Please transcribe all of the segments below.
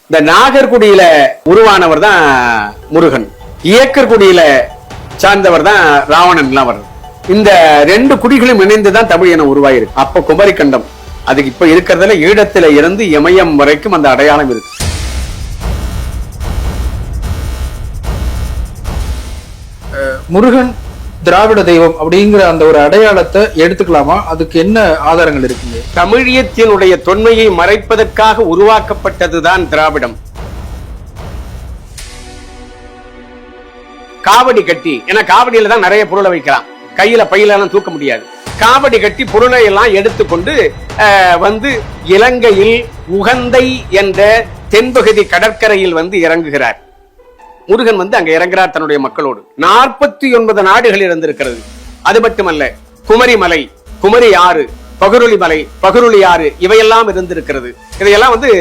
இந்த நாகர்குடியில உருவானவர் தான் முருகன், இயக்கர்குடியில சார்ந்தவர் தான் ராவணன். அவர் இந்த ரெண்டு குடிகளும் இணைந்துதான் தமிழ் என உருவாயிருக்கு. அப்ப குமரி கண்டம், அதுக்கு இப்ப இருக்கிறதுல ஈழத்துல இருந்து இமயம் வரைக்கும் அந்த அடையாளம் இருக்கு. முருகன் திராவிட தெய்வம் அப்படிங்கிற அந்த ஒரு அடையாளத்தை எடுத்துக்கலாமா? அதுக்கு என்ன ஆதாரங்கள் இருக்குங்க? தமிழியத்தினுடைய தொன்மையை மறைப்பதற்காக உருவாக்கப்பட்டதுதான் திராவிடம். காவடி கட்டி, ஏன்னா காவடியில தான் நிறைய பொருளை வைக்கலாம், கையில பையில எல்லாம் தூக்க முடியாது. காவடி கட்டி பொருளை எல்லாம் எடுத்துக்கொண்டு வந்து இலங்கையில் உகந்தை என்ற தென்பகுதி கடற்கரையில் வந்து இறங்குகிறார். முருகன் வந்து அங்க இறங்குறார் தன்னுடைய மக்களோடு. 49 நாடுகள் இருந்திருக்கிறது. அது மட்டுமல்ல, குமரி மலை, குமரி ஆறு, பகுருளி மலை, பகுருளி ஆறு, இவையெல்லாம் இருந்திருக்கிறது. இதையெல்லாம் வந்து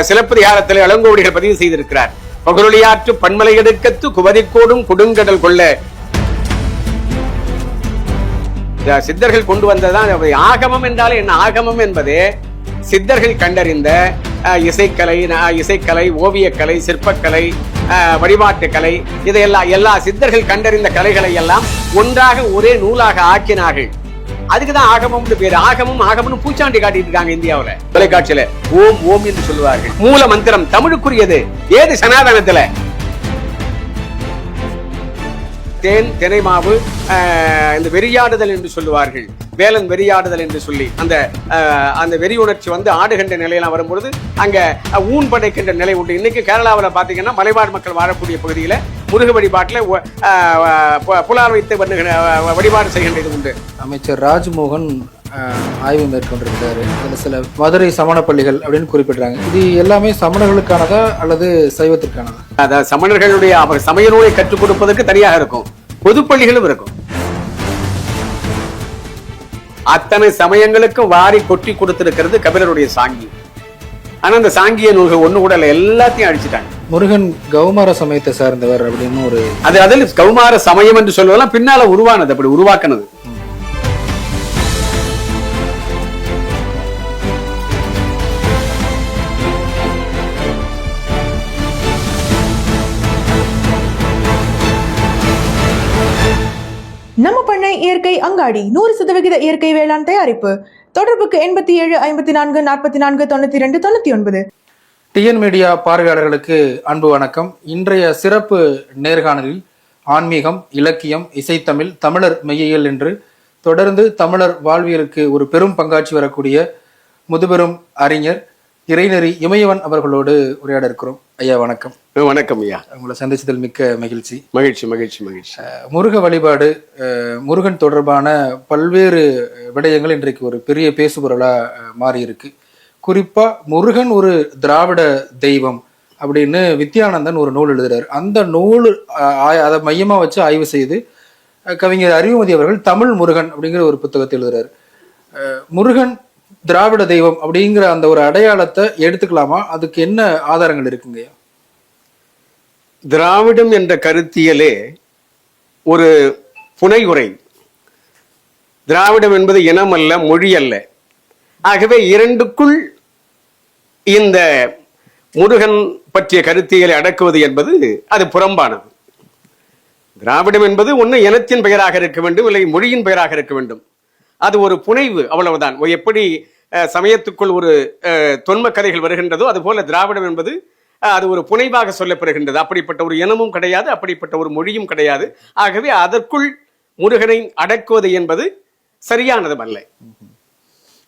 சிலப்பதிகாரத்தில் இளங்கோவடிகள் பதிவு செய்திருக்கிறார். பகுருளியாற்று பன்மலை எடுக்கத்து குமரிக்கோடும் கொடுங்கடல் கொள்ள. சித்தர்கள் கொண்டு வந்ததான் ஆகமம் என்றாலே என்ன? ஆகமம் என்பதே சித்தர்கள் கண்டறிந்த இசைக்கலை, ஓவியக்கலை, சிற்பக்கலை, வழிபாட்டுக்கலை, இதையெல்லாம் எல்லா சித்தர்கள் கண்டறிந்த கலைகளை எல்லாம் ஒன்றாக ஒரே நூலாக ஆக்கினார்கள். அதுக்குதான் ஆகமம் பேரு. ஆகமம் பூச்சாண்டி காட்டிட்டு இருக்காங்க இந்தியாவுல, தொலைக்காட்சியில. ஓம் ஓம் என்று சொல்லுவார்கள். மூல மந்திரம் தமிழுக்குரியது. ஏது சனாதனத்துல தேன், தினை மாவு, இந்த வெறியாடுதல் என்று சொல்லுவார்கள். வேலன் வெறியாடுதல் என்று சொல்லி அந்த வெறி உணர்ச்சி வந்து ஆடுகின்ற நிலையெல்லாம் வரும்பொழுது அங்க ஊன் படைக்கின்ற நிலை உண்டு. இன்னைக்கு கேரளாவில் பாத்தீங்கன்னா மலைவாழ் மக்கள் வாழக்கூடிய பகுதியில முருக வழிபாட்டுல புலார் வைத்து வழிபாடு செய்கின்றது உண்டு. அமைச்சர் ராஜ்மோகன் ஆய்வு மேற்கொண்டிருக்கிறாரு. அதில் சில மதுரை சமண பள்ளிகள் அப்படின்னு குறிப்பிடுறாங்க. இது எல்லாமே சமணர்களுக்கானதா அல்லது சைவத்திற்கானதா? அதாவது சமணர்களுடைய அவர் சமய நூலை கற்றுக் கொடுப்பதற்கு தனியாக இருக்கும், பொது பள்ளிகளும் இருக்கும். அத்தனை சமயங்களுக்கும் வாரி கொட்டி கொடுத்திருக்கிறது கபிலருடைய சாங்கி. ஆனா அந்த சாங்கிய நூல்கள் ஒண்ணு கூட எல்லாத்தையும் அழிச்சிட்டாங்க. முருகன் கௌமார சமயத்தை சார்ந்தவர் அப்படின்னு ஒரு அதில் கௌமார சமயம் என்று சொல்வதெல்லாம் பின்னால உருவானது, அப்படி உருவாக்குனது. நம்ம பண்ணை இயற்கை அங்காடி 100% இயற்கை வேளாண் தயாரிப்பு. தொடர்புக்கு 87 54 44 92 99. டிஎன் மீடியா பார்வையாளர்களுக்கு அன்பு வணக்கம். இன்றைய சிறப்பு நேர்காணலில் ஆன்மீகம், இலக்கியம், இசைத்தமிழ், தமிழர் மெய்யியல் என்று தொடர்ந்து தமிழர் வாழ்வியலுக்கு ஒரு பெரும் பங்காற்றி வரக்கூடிய முதுபெரும் அறிஞர் இறைநெறி இமயவன் அவர்களோடு உரையாட இருக்கிறோம். ஐயா வணக்கம். வணக்கம் ஐயா, உங்களை சந்திச்சதில் மிக்க மகிழ்ச்சி. மகிழ்ச்சி மகிழ்ச்சி மகிழ்ச்சி. முருக வழிபாடு, முருகன் தொடர்பான பல்வேறு விடயங்கள் இன்றைக்கு ஒரு பெரிய பேசுபொருளா மாறி இருக்கு. குறிப்பா முருகன் ஒரு திராவிட தெய்வம் அப்படின்னு வித்யானந்தன் ஒரு நூல் எழுதுறாரு. அந்த நூல் அதை மையமா வச்சு ஆய்வு செய்து கவிஞர் அறிவுமதி அவர்கள் தமிழ் முருகன் அப்படிங்கிற ஒரு புத்தகத்தை எழுதுறாரு. முருகன் திராவிட தெய்வம் அப்படிங்கிற அந்த ஒரு அடையாளத்தை எடுத்துக்கலாமா? அதுக்கு என்ன ஆதாரங்கள் இருக்குங்க? திராவிடம் என்ற கருத்தியலே ஒரு புனையுரை. திராவிடம் என்பது இனம் அல்ல, மொழி அல்ல. ஆகவே இரண்டுக்குள் இந்த முருகன் பற்றிய கருத்தியலை அடக்குவது என்பது அது புறம்பானது. திராவிடம் என்பது ஒன்று இனத்தின் பெயராக இருக்க வேண்டும், இல்லை மொழியின் பெயராக இருக்க வேண்டும். அது ஒரு புனைவு, அவ்வளவுதான். எப்படி சமயத்துக்குள் ஒரு தொன்ம கதைகள் வருகின்றதோ அதுபோல திராவிடம் என்பது அது ஒரு புனைவாக சொல்லப்படுகின்றது. அப்படிப்பட்ட ஒரு இனமும் கிடையாது, அப்படிப்பட்ட ஒரு மொழியும் கிடையாது. ஆகவே அதற்குள் முருகனை அடக்குவது என்பது சரியானதும் அல்ல.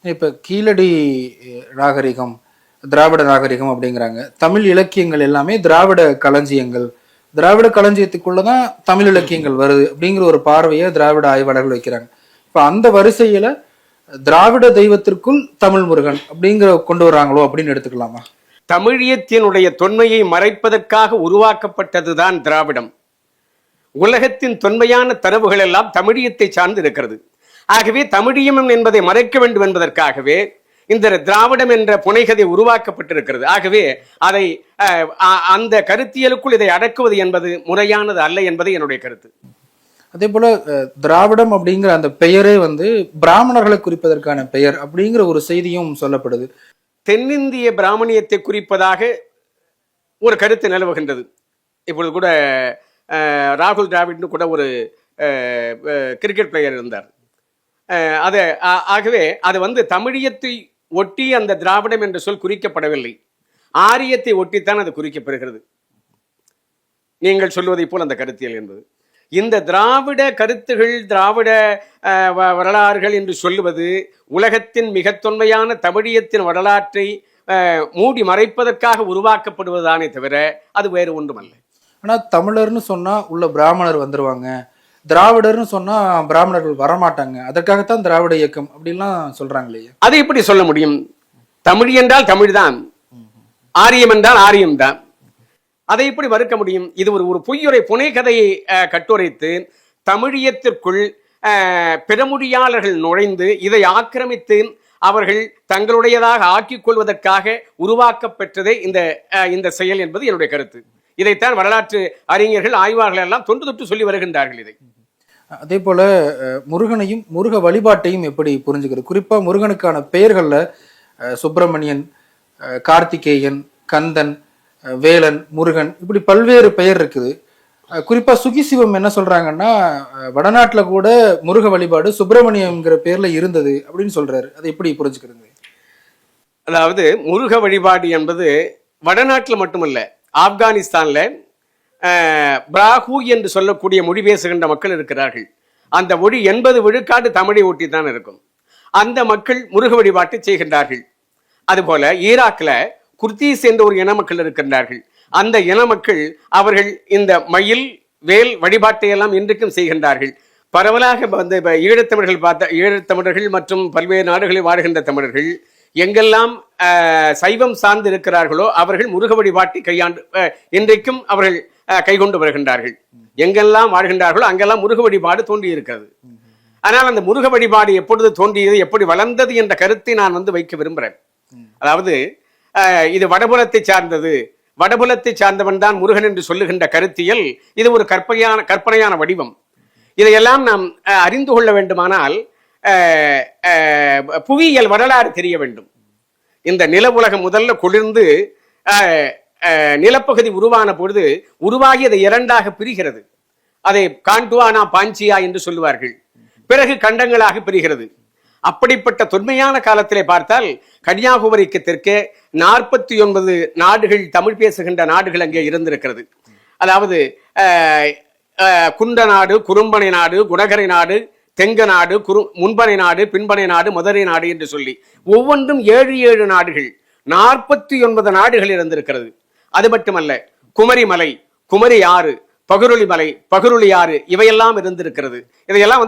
இப்ப கீழடி நாகரிகம், திராவிட நாகரிகம் அப்படிங்கிறாங்க. தமிழ் இலக்கியங்கள் எல்லாமே திராவிட களஞ்சியங்கள், திராவிட களஞ்சியத்துக்குள்ளதான் தமிழ் இலக்கியங்கள் வருது அப்படிங்கிற ஒரு பார்வையை திராவிட ஆய்வாளர்கள் வைக்கிறாங்க. இப்ப அந்த வரிசையில திராவிட தெய்வத்திற்குள் தமிழ் முருகன் அப்படிங்கிற கொண்டு வர்றாங்களோ அப்படின்னு எடுத்துக்கலாமா? தமிழியத்தினுடைய தொன்மையை மறைப்பதற்காக உருவாக்கப்பட்டதுதான் திராவிடம். உலகத்தின் தொன்மையான தரவுகள் எல்லாம் தமிழியத்தை சார்ந்து இருக்கிறது. ஆகவே தமிழியம் என்பதை மறைக்க வேண்டும் என்பதற்காகவே இந்த திராவிடம் என்ற புனைகதை உருவாக்கப்பட்டிருக்கிறது. ஆகவே அதை அந்த கருத்தியலுக்குள் இதை அடக்குவது என்பது முறையானது அல்ல என்பது என்னுடைய கருத்து. அதே போல திராவிடம் அப்படிங்கிற அந்த பெயரே வந்து பிராமணர்களை குறிப்பதற்கான பெயர் அப்படிங்கிற ஒரு செய்தியும் சொல்லப்படுது. தென்னிந்திய பிராமணியத்தை குறிப்பதாக ஒரு கருத்து நிலவுகின்றது. இப்பொழுது கூட ராகுல் டிராவிட்னு கூட ஒரு கிரிக்கெட் பிளேயர் இருந்தார். ஆகவே அது தமிழியத்தை ஒட்டி அந்த திராவிடம் என்ற சொல் குறிக்கப்படவில்லை, ஆரியத்தை ஒட்டித்தான் அது குறிக்கப்படுகிறது. நீங்கள் சொல்வதை போல் அந்த கருத்தியல் என்பது இந்த திராவிட கருத்துகள், திராவிட வரலாறுகள் என்று சொல்லுவது உலகத்தின் மிக தொன்மையான தமிழியத்தின் வரலாற்றை மூடி மறைப்பதற்காக உருவாக்கப்படுவதானே தவிர அது வேறு ஒன்றுமல்ல. ஆனா தமிழர்னு சொன்னா உள்ள பிராமணர் வந்துருவாங்க, திராவிடர்னு சொன்னா பிராமணர்கள் வரமாட்டாங்க, அதற்காகத்தான் திராவிட இயக்கம் அப்படின்லாம் சொல்றாங்களே. அது எப்படி சொல்ல முடியும்? தமிழ் என்றால் தமிழ் தான், ஆரியம் என்றால் ஆரியம் தான். அதை எப்படி மறுக்க முடியும்? இது ஒரு பொய்யுரை புனை கதையை கட்டுரைத்து தமிழியத்திற்குள் பிறமொழியாளர்கள் நுழைந்து இதை ஆக்கிரமித்து அவர்கள் தங்களுடையதாக ஆக்கிக் கொள்வதற்காக உருவாக்கப்பெற்றதே இந்த செயல் என்பது என்னுடைய கருத்து. இதைத்தான் வரலாற்று அறிஞர்கள், ஆய்வாளர்கள் எல்லாம் தொன்று தொட்டு சொல்லி வருகின்றார்கள். இதை அதே போல முருகனையும் முருக வழிபாட்டையும் எப்படி புரிஞ்சுக்கிறது? குறிப்பா முருகனுக்கான பெயர்கள்ல சுப்பிரமணியன், கார்த்திகேயன், கந்தன், வேலன், முருகன் இப்படி பல்வேறு பெயர் இருக்குது. குறிப்பா சுகிசிவம் என்ன சொல்றாங்கன்னா, வடநாட்டுல கூட முருக வழிபாடு சுப்பிரமணியம்ங்கிற பேர்ல இருந்தது அப்படின்னு சொல்றாரு. அதை எப்படி புரிஞ்சுக்கிறது? அதாவது முருக வழிபாடு என்பது வடநாட்டில் மட்டுமல்ல, ஆப்கானிஸ்தான்ல பிராகு என்று சொல்லக்கூடிய மொழி பேசுகின்ற மக்கள் இருக்கிறார்கள். அந்த மொழி 80 விழுக்காடு தமிழை ஒட்டி தான் இருக்கும். அந்த மக்கள் முருக வழிபாட்டை செய்கின்றார்கள். அதுபோல ஈராக்ல குர்தீஸ் என்ற ஒரு இன மக்கள் இருக்கின்றார்கள். அந்த இன மக்கள் அவர்கள் இந்த மயில், வேல் வழிபாட்டை எல்லாம் இன்றைக்கும் செய்கின்றார்கள். பரவலாக ஈழத்தமிழர்கள் மற்றும் பல்வேறு நாடுகளில் வாழ்கின்ற தமிழர்கள் எங்கெல்லாம் சைவம் சார்ந்து இருக்கிறார்களோ அவர்கள் முருக வழிபாட்டை இன்றைக்கும் அவர்கள் கைகொண்டு வருகின்றார்கள். எங்கெல்லாம் வாழ்கின்றார்களோ அங்கெல்லாம் முருக வழிபாடு தோன்றி இருக்கிறது. ஆனால் அந்த முருக வழிபாடு எப்பொழுது தோன்றியது, எப்படி வளர்ந்தது என்ற கருத்தை நான் வைக்க விரும்புகிறேன். அதாவது இது வடபுலத்தை சார்ந்தது, வடபுலத்தை சார்ந்தவன் தான் முருகன் என்று சொல்லுகின்ற கருத்தியல் இது ஒரு கற்பனையான வடிவம். இதையெல்லாம் நாம் அறிந்து கொள்ள வேண்டுமானால் புவியியல் வரலாறு தெரிய வேண்டும். இந்த நில உலகம் முதல்ல குளிர்ந்து நிலப்பகுதி உருவான பொழுது உருவாகி அதை 2ஆக பிரிகிறது. அதை காண்டுவானா பாஞ்சியா என்று சொல்லுவார்கள். பிறகு கண்டங்களாக பிரிகிறது. அப்படிப்பட்ட தொன்மையான காலத்திலே பார்த்தால் கன்னியாகுமரிக்கு தெற்கே 49 நாடுகள், தமிழ் பேசுகின்ற நாடுகள் அங்கே இருந்திருக்கிறது. அதாவது குண்ட நாடு, குறும்பனை நாடு, குணகரை நாடு, தெங்க நாடு, முன்பனை நாடு, பின்பனை நாடு, மதுரை நாடு என்று சொல்லி ஒவ்வொன்றும் 7 நாடுகள், 49 நாடுகள் இருந்திருக்கிறது. அது மட்டுமல்ல, குமரி மலை, குமரி ஆறு, பகுருளி மலை, பகுருளி ஆறு இவையெல்லாம் இருந்திருக்கிறது. இதையெல்லாம்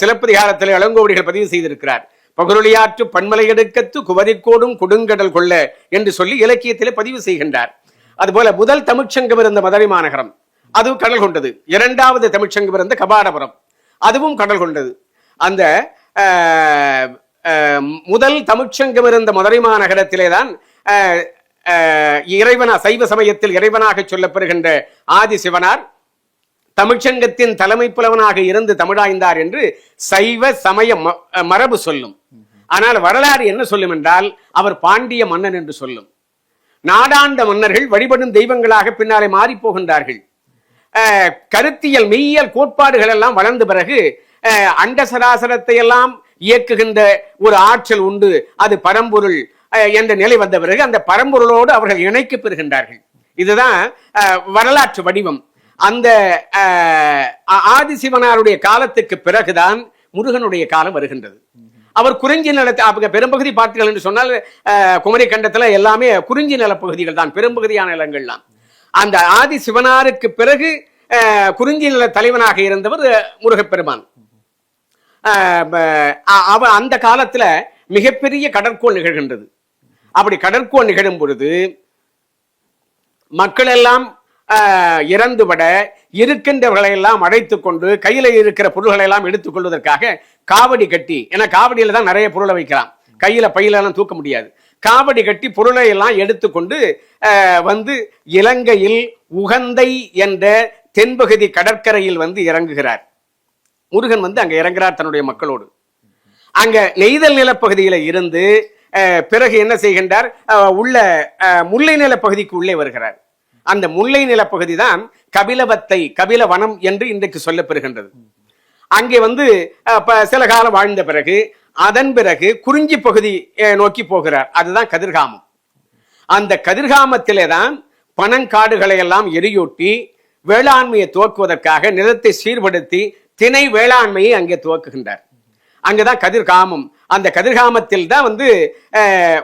சிலப்பதிகாரத்தில் இளங்கோவடிகள் பதிவு செய்திருக்கிறார். பகுருளியாற்று பன்மலை எடுக்கத்து குமரிக்கோடும் கொடுங்கடல் கொள்ள என்று சொல்லி இலக்கியத்திலே பதிவு செய்கின்றார். அதுபோல முதல் தமிழ்ச்சங்கம் இருந்த மதுரை மாநகரம், அதுவும் கடல் கொண்டது. 2வது தமிழ்ச்சங்கம் இருந்த கபாடபுரம், அதுவும் கடல் கொண்டது. அந்த முதல் தமிழ்ச்சங்கம் இருந்த மதுரை மாநகரத்திலேதான் சைவ சமயத்தில் இறைவனாக சொல்லப்பெறுகின்ற ஆதி சிவனார் தமிழ்ச்சங்கத்தின் தலைமை புலவனாக இருந்து தமிழாய்ந்தார் என்று சைவ சமய மரபு சொல்லும். ஆனால் வரலாறு என்ன சொல்லும் என்றால் அவர் பாண்டிய மன்னன் என்று சொல்லும். நாடாண்ட மன்னர்கள் வழிபடும் தெய்வங்களாக பின்னாலே மாறி போகின்றார்கள். கருத்தியல் மெய்யியல் கோட்பாடுகள் எல்லாம் வளர்ந்த பிறகு அண்ட சராசரத்தை எல்லாம் இயக்குகின்ற ஒரு ஆற்றல் உண்டு, அது பரம்பொருள் என்ற நிலை வந்த பிறகு அந்த பரம்பொருளோடு அவர்கள் இணைக்க பெறுகின்றார்கள். இதுதான் வரலாற்று வடிவம். அந்த ஆதிசிவனாருடைய காலத்துக்கு பிறகுதான் முருகனுடைய காலம் வருகின்றது. அவர் குறிஞ்சி நிலத்தை பெரும்பகுதி பார்த்தீர்கள் என்று சொன்னால் குமரி கண்டத்துல எல்லாமே குறிஞ்சி நிலப்பகுதிகள் தான், பெரும்பகுதியான நிலங்கள்லாம். அந்த ஆதி சிவனாருக்கு பிறகு குறிஞ்சி நில தலைவனாக இருந்தவர் முருகப்பெருமான். அந்த காலத்துல மிகப்பெரிய கடற்கோள் நிகழ்கின்றது. அப்படி கடற்கோள் நிகழும் பொழுது மக்கள் எல்லாம் இறந்துவிட இருக்கின்றவர்களை எல்லாம் அடைத்துக் கொண்டு கையில இருக்கிற பொருள்களை எல்லாம் எடுத்துக் கொள்வதற்காக காவடி கட்டி, ஏன்னா காவடியில தான் நிறைய பொருளை வைக்கலாம், கையில பையில எல்லாம் தூக்க முடியாது, காவடி கட்டி பொருளை எல்லாம் எடுத்துக்கொண்டு இலங்கையில் உகந்தை என்ற தென்பகுதி கடற்கரையில் இறங்குகிறார். முருகன் அங்க இறங்குறார் தன்னுடைய மக்களோடு. அங்க நெய்தல் நிலப்பகுதியில இருந்து பிறகு என்ன செய்கின்றார், உள்ள முல்லை நில பகுதிக்கு உள்ளே வருகிறார். அந்த முல்லை நில பகுதி தான் கபிலவத்தை, கபிலவனம் என்று இன்றைக்கு சொல்லப்பெறுகின்றது. அங்கே வந்து சில காலம் வாழ்ந்த பிறகு அதன் பிறகு குறிஞ்சி பகுதி நோக்கி போகிறார். அதுதான் கதிர்காமம். அந்த கதிர்காமத்திலே தான் பனங்காடுகளை எல்லாம் எரியூட்டி வேளாண்மையை துவக்குவதற்காக நிலத்தை சீர்படுத்தி திணை வேளாண்மையை அங்கே துவக்குகின்றார். அங்கதான் கதிர்காமம். அந்த கதிர்காமத்தில் தான் வந்து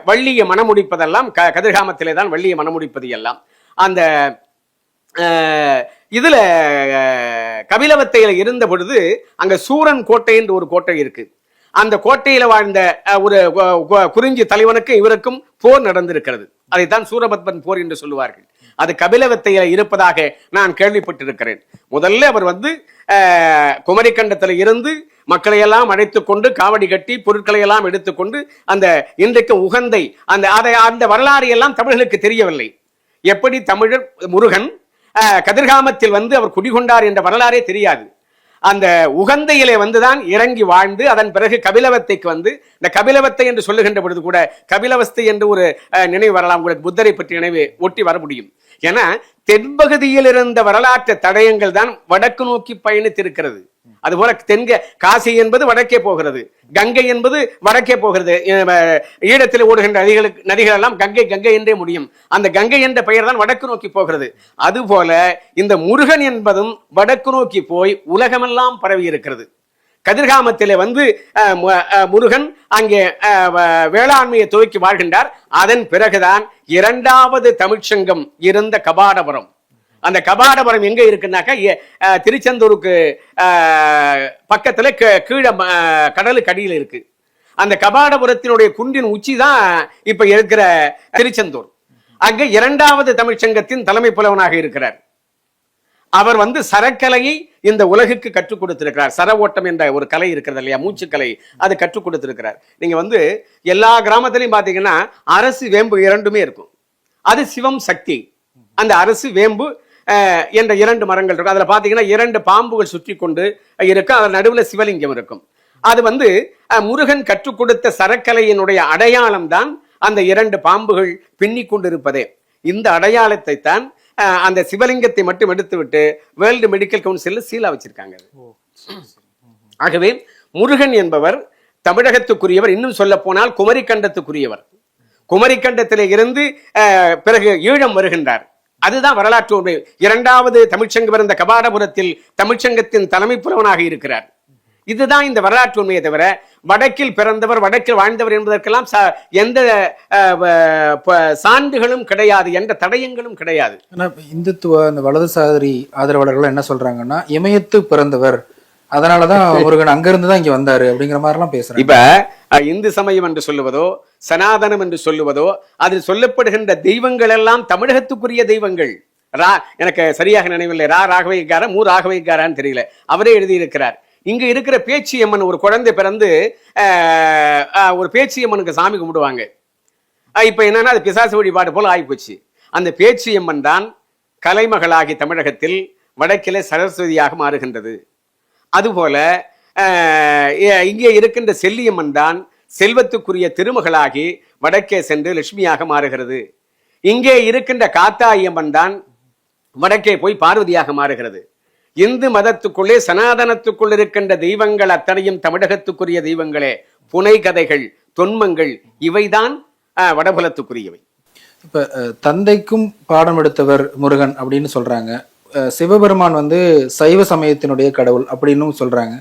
வள்ளியை மணமுடிப்பதெல்லாம் கதிர்காமத்திலே தான் வள்ளியை மணமுடிப்பது எல்லாம். அந்த இதுல கபிலவத்தையில இருந்த பொழுது அங்க சூரன் கோட்டை என்று ஒரு கோட்டை இருக்கு. அந்த கோட்டையில வாழ்ந்த ஒரு குறிஞ்சி தலைவனுக்கு இவருக்கும் போர் நடந்திருக்கிறது. அதைத்தான் சூரபத்மன் போர் என்று சொல்லுவார்கள். அது கபிலவத்தையில இருப்பதாக நான் கேள்விப்பட்டிருக்கிறேன். முதல்ல அவர் வந்து குமரிக்கண்டத்தில் இருந்து மக்களை எல்லாம் அழைத்துக் கொண்டு காவடி கட்டி பொருட்களை எல்லாம் எடுத்துக்கொண்டு அந்த இன்றைக்கு உகந்தை அந்த வரலாறு எல்லாம் தமிழர்களுக்கு தெரியவில்லை. எப்படி தமிழர் முருகன் கதிர்காமத்தில் வந்து அவர் குடிகொண்டார் என்ற வரலாறே தெரியாது. அந்த உகந்தையிலே வந்துதான் இறங்கி வாழ்ந்து அதன் பிறகு கபிலவத்தைக்கு வந்து, இந்த கபிலவத்தை என்று சொல்லுகின்ற பொழுது கூட கபிலவஸ்தை என்று ஒரு நினைவு வரலாம். உங்களுக்கு புத்தரை பற்றி நினைவு ஒட்டி வர முடியும். ஏன்னா தென்பகுதியில் இருந்த வரலாற்று தடயங்கள் தான் வடக்கு நோக்கி பயணித்திருக்கிறது. அதுபோல காசி என்பது வடக்கே போகிறது, கங்கை என்பது வடக்கே போகிறது. ஈழத்தில் ஓடுகின்ற நதிகள் எல்லாம் கங்கை கங்கை என்றே முடியும். அந்த கங்கை என்ற பெயர் தான் வடக்கு நோக்கி போகிறது. அதுபோல இந்த முருகன் என்பதும் வடக்கு நோக்கி போய் உலகமெல்லாம் பரவி இருக்கிறது. கதிர்காமத்திலே வந்து முருகன் அங்கே வேளாண்மையை துவக்கி வாழ்கின்றார். அதன் பிறகுதான் இரண்டாவது தமிழ்ச்சங்கம் இருந்த கபாடபுரம். அந்த கபாடபுரம் எங்க இருக்குன்னாக்கா திருச்செந்தூருக்கு பக்கத்துல கீழே கடலுக்கு அடியில் இருக்கு. அந்த கபாடபுரத்தினுடைய குன்றின் உச்சி தான் இப்ப இருக்கிற திருச்செந்தூர். அங்க இரண்டாவது தமிழ்ச்சங்கத்தின் தலைமை புலவனாக இருக்கிறார். அவர் வந்து சரக்கலையை இந்த உலகுக்கு கற்றுக் கொடுத்திருக்கிறார். சர ஓட்டம் என்ற ஒரு கலை இருக்கிறது இல்லையா, மூச்சுக்கலை, அது கற்றுக் கொடுத்திருக்கிறார். நீங்க வந்து எல்லா கிராமத்திலையும் பாத்தீங்கன்னா அரசு வேம்பு இரண்டுமே இருக்கும். அது சிவம் சக்தி. அந்த அரசு வேம்பு என்ற இரண்டு மரங்கள் இருக்கும். அதுல பாத்தீங்கன்னா இரண்டு பாம்புகள் சுற்றி கொண்டு இருக்கும். அதன் நடுவில் சிவலிங்கம் இருக்கும். அது வந்து முருகன் கற்றுக் கொடுத்த சரக்கலையினுடைய அடையாளம் தான் அந்த இரண்டு பாம்புகள் பின்னி கொண்டிருப்பதே. இந்த அடையாளத்தை தான் அந்த சிவலிங்கத்தை மட்டும் எடுத்துவிட்டு வேர்ல்டு மெடிக்கல் கவுன்சில் சீலா வச்சிருக்காங்க. ஆகவே முருகன் என்பவர் தமிழகத்துக்குரியவர். இன்னும் சொல்ல போனால் குமரிக்கண்டத்துக்குரியவர். குமரிக்கண்டத்திலே இருந்து பிறகு ஈழம் வருகின்றார். அதுதான் வரலாற்று உண்மை. இரண்டாவது தமிழ்ச்சங்கம் இருந்த கபாடபுரத்தில் தமிழ்ச்சங்கத்தின் தலைமை புலவனாக இருக்கிறார். இதுதான் இந்த வரலாற்று உண்மையை தவிர வடக்கில் பிறந்தவர், வடக்கில் வாழ்ந்தவர் என்பதற்கெல்லாம் எந்த சான்றுகளும் கிடையாது, எந்த தடயங்களும் கிடையாது. இந்துத்துவ அந்த வலதுசாரி ஆதரவாளர்கள் என்ன சொல்றாங்கன்னா, இமயத்து பிறந்தவர், அதனாலதான் முருகன் அங்கிருந்து தான் இங்க வந்தாரு அப்படிங்கிற மாதிரி எல்லாம் பேசுறாங்க. இப்ப இந்து சமயம் என்று சொல்லுவதோ சனாதனம் என்று சொல்லுவதோ அதில் சொல்லப்படுகின்ற தெய்வங்கள் எல்லாம் தமிழகத்துக்குரிய தெய்வங்கள். எனக்கு சரியாக நினைவில்லை, ராகவைக்காரா மூ ராகவைக்காரான்னு தெரியல, அவரே எழுதியிருக்கிறார். இங்க இருக்கிற பேச்சியம்மன், ஒரு குழந்தை பிறந்து ஒரு பேச்சியம்மனுக்கு சாமி கும்பிடுவாங்க. இப்ப என்னன்னா அது பிசாசு வழிபாடு போல ஆகிப்போச்சு. அந்த பேச்சியம்மன் தான் கலைமகளாகி தமிழகத்தில் வடக்கிலே சரஸ்வதியாக மாறுகின்றது. அதுபோல இங்கே இருக்கின்ற செல்லியம்மன் தான் செல்வத்துக்குரிய திருமகளாகி வடக்கே சென்று லட்சுமியாக மாறுகிறது. இங்கே இருக்கின்ற காத்தாயம்மன் தான் வடக்கே போய் பார்வதியாக மாறுகிறது. இந்து மதத்துக்குள்ளே சனாதனத்துக்குள் இருக்கின்ற தெய்வங்கள் அத்தனையும் தமிழகத்துக்குரிய தெய்வங்களே. புனை கதைகள், தொன்மங்கள் இவைதான் வடபுலத்துக்குரியவை. இப்ப தந்தைக்கும் பாடம் எடுத்தவர் முருகன் அப்படின்னு சொல்றாங்க. சிவபெருமான் வந்து சைவ சமயத்தினுடைய கடவுள் அப்படின்னு சொல்றாங்க.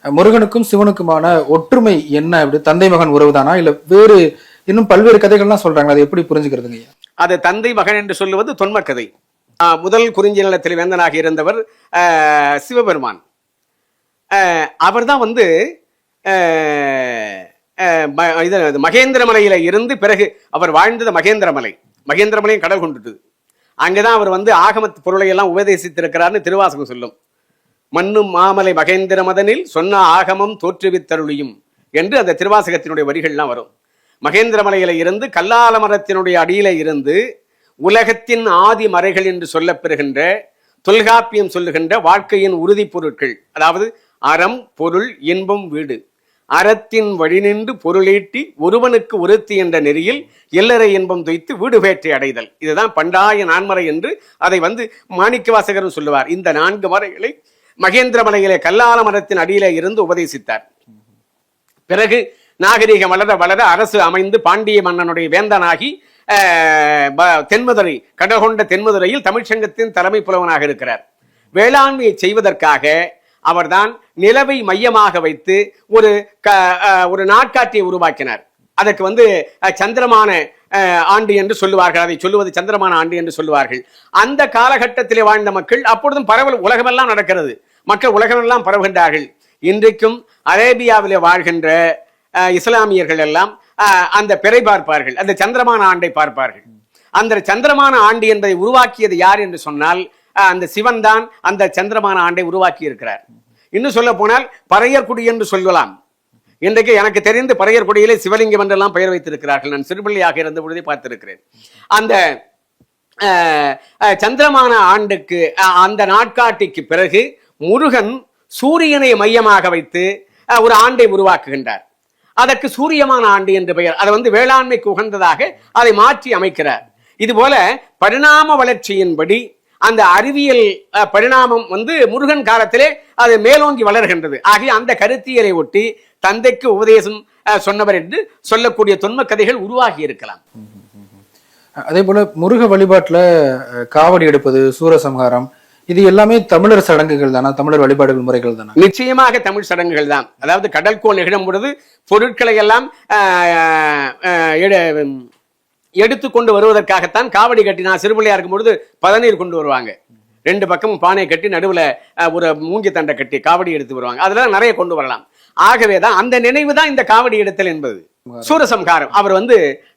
முருகனுக்கும் சிவனுக்குமான ஒற்றுமை என்ன? அப்படி தந்தை மகன் உறவுதானா, இல்ல வேறு இன்னும் பல்வேறு கதைகள்லாம் சொல்றாங்க, அதை எப்படி புரிஞ்சுக்கிறதுங்க? அது தந்தை மகன் என்று சொல்லுவது தொன்ம கதை. முதல் குறிஞ்சி நிலத்தில் வேந்தனாக இருந்தவர் சிவபெருமான். அவர் தான் வந்து மகேந்திரமலையில இருந்து பிறகு அவர் வாழ்ந்தது மகேந்திரமலை. மகேந்திரமலையும் கடல் கொண்டுட்டு அங்கதான் அவர் வந்து ஆகமத்து பொருளை எல்லாம் உபதேசித்திருக்கிறார்னு திருவாசகம் சொல்லும். மண்ணும் மாமலை மகேந்திர மதனில் சொன்ன ஆகமம் தோற்றுவித்தருளியும் என்று அந்த திருவாசகத்தினுடைய வரிகள்லாம் வரும். மகேந்திரமலையில இருந்து கல்லால மரத்தினுடைய அடியில இருந்து உலகத்தின் ஆதி மறைகள் என்று சொல்லப்பெறுகின்ற தொல்காப்பியம் சொல்லுகின்ற வாழ்க்கையின் உறுதி பொருட்கள், அதாவது அறம், பொருள், இன்பம், வீடு, அறத்தின் வழி நின்று பொருளீட்டி ஒருவனுக்கு ஒருத்தி என்ற நெறியில் எல்லரை இன்பம் துய்த்து வீடு பேற்றை அடைதல். இதுதான் பண்டாய நான்மறை என்று அதை மாணிக்க வாசகரும் சொல்லுவார். இந்த 4 மறைகளை மகேந்திர மலையிலே கல்லால மரத்தின் அடியிலே இருந்து உபதேசித்தார். பிறகு நாகரிகம் வளர வளர அரசு அமைந்து பாண்டிய மன்னனுடைய வேந்தனாகி தென்மதுரை கடற்கொண்ட தென்மதுரையில் தமிழ்ச்சங்கத்தின் தலைமை புலவனாக இருக்கிறார். வேளாண்மையை செய்வதற்காக அவர்தான் நிலவை மையமாக வைத்து ஒரு நாட்காட்டியை உருவாக்கினார். அதற்கு சந்திரமான ஆண்டு என்று சொல்லுவார்கள். அதை சொல்லுவது சந்திரமான ஆண்டு என்று சொல்லுவார்கள். அந்த காலகட்டத்திலே வாழ்ந்த மக்கள் அப்பொழுதும் பரவல் உலகமெல்லாம் நடக்கிறது. மக்கள் உலகமெல்லாம் பரவுகின்றார்கள். இன்றைக்கும் அரேபியாவிலே வாழ்கின்ற இஸ்லாமியர்கள் எல்லாம் அந்த பிறை பார்ப்பார்கள், அந்த சந்திரமான ஆண்டை பார்ப்பார்கள். அந்த சந்திரமான ஆண்டு என்பதை உருவாக்கியது யார் என்று சொன்னால் அந்த சிவன் தான் அந்த சந்திரமான ஆண்டை உருவாக்கி இருக்கிறார். இன்னும் சொல்ல போனால் பறையர்குடி என்று சொல்லலாம். இன்றைக்கு எனக்கு தெரிந்து பறையர்குடியிலே சிவலிங்கம் என்றெல்லாம் பெயர் வைத்திருக்கிறார்கள். நான் சிறுபிள்ளையாக இருந்த பொழுதே பார்த்திருக்கிறேன். அந்த சந்திரமான ஆண்டுக்கு அந்த நாட்காட்டிக்கு பிறகு முருகன் சூரியனை மையமாக வைத்து ஒரு ஆண்டை உருவாக்குகின்றார். அதற்கு சூரியமான ஆண்டு என்று பெயர். அதை வேளாண்மைக்கு உகந்ததாக அதை மாற்றி அமைக்கிறார். இது போல பரிணாம வளர்ச்சியின்படி அந்த அறிவியல் பரிணாமம் முருகன் காலத்திலே அது மேலோங்கி வளர்கின்றது. ஆகிய அந்த கருத்தியலை ஒட்டி தந்தைக்கு உபதேசம் சொன்னவர் என்று சொல்லக்கூடிய தொன்ம கதைகள் உருவாகி இருக்கலாம். அதே போல முருக வழிபாட்டுல காவடி எடுப்பது, சூரசம்ஹாரம், இது எல்லாமே தமிழர் சடங்குகள் தானா? தமிழர் வழிபாடுகள் முறைகள் தானா? நிச்சயமாக தமிழ் சடங்குகள் தான். அதாவது கடற்கோள் நிகழும் பொழுது பொருட்களை எல்லாம் எடுத்துக்கொண்டு வருவதற்காகத்தான் காவடி கட்டி, நான் சிறுபிள்ளையா இருக்கும் பொழுது பதநீர் கொண்டு வருவாங்க. 2 பக்கமும் பானை கட்டி நடுவுல ஒரு மூங்கி தண்டை கட்டி காவடி எடுத்து வருவாங்க. அதெல்லாம் நிறைய கொண்டு வரலாம். ஆகவேதான் அந்த நினைவு தான் இந்த காவடி எடுத்தல் என்பது. சூரசம்ஹாரம் அவர்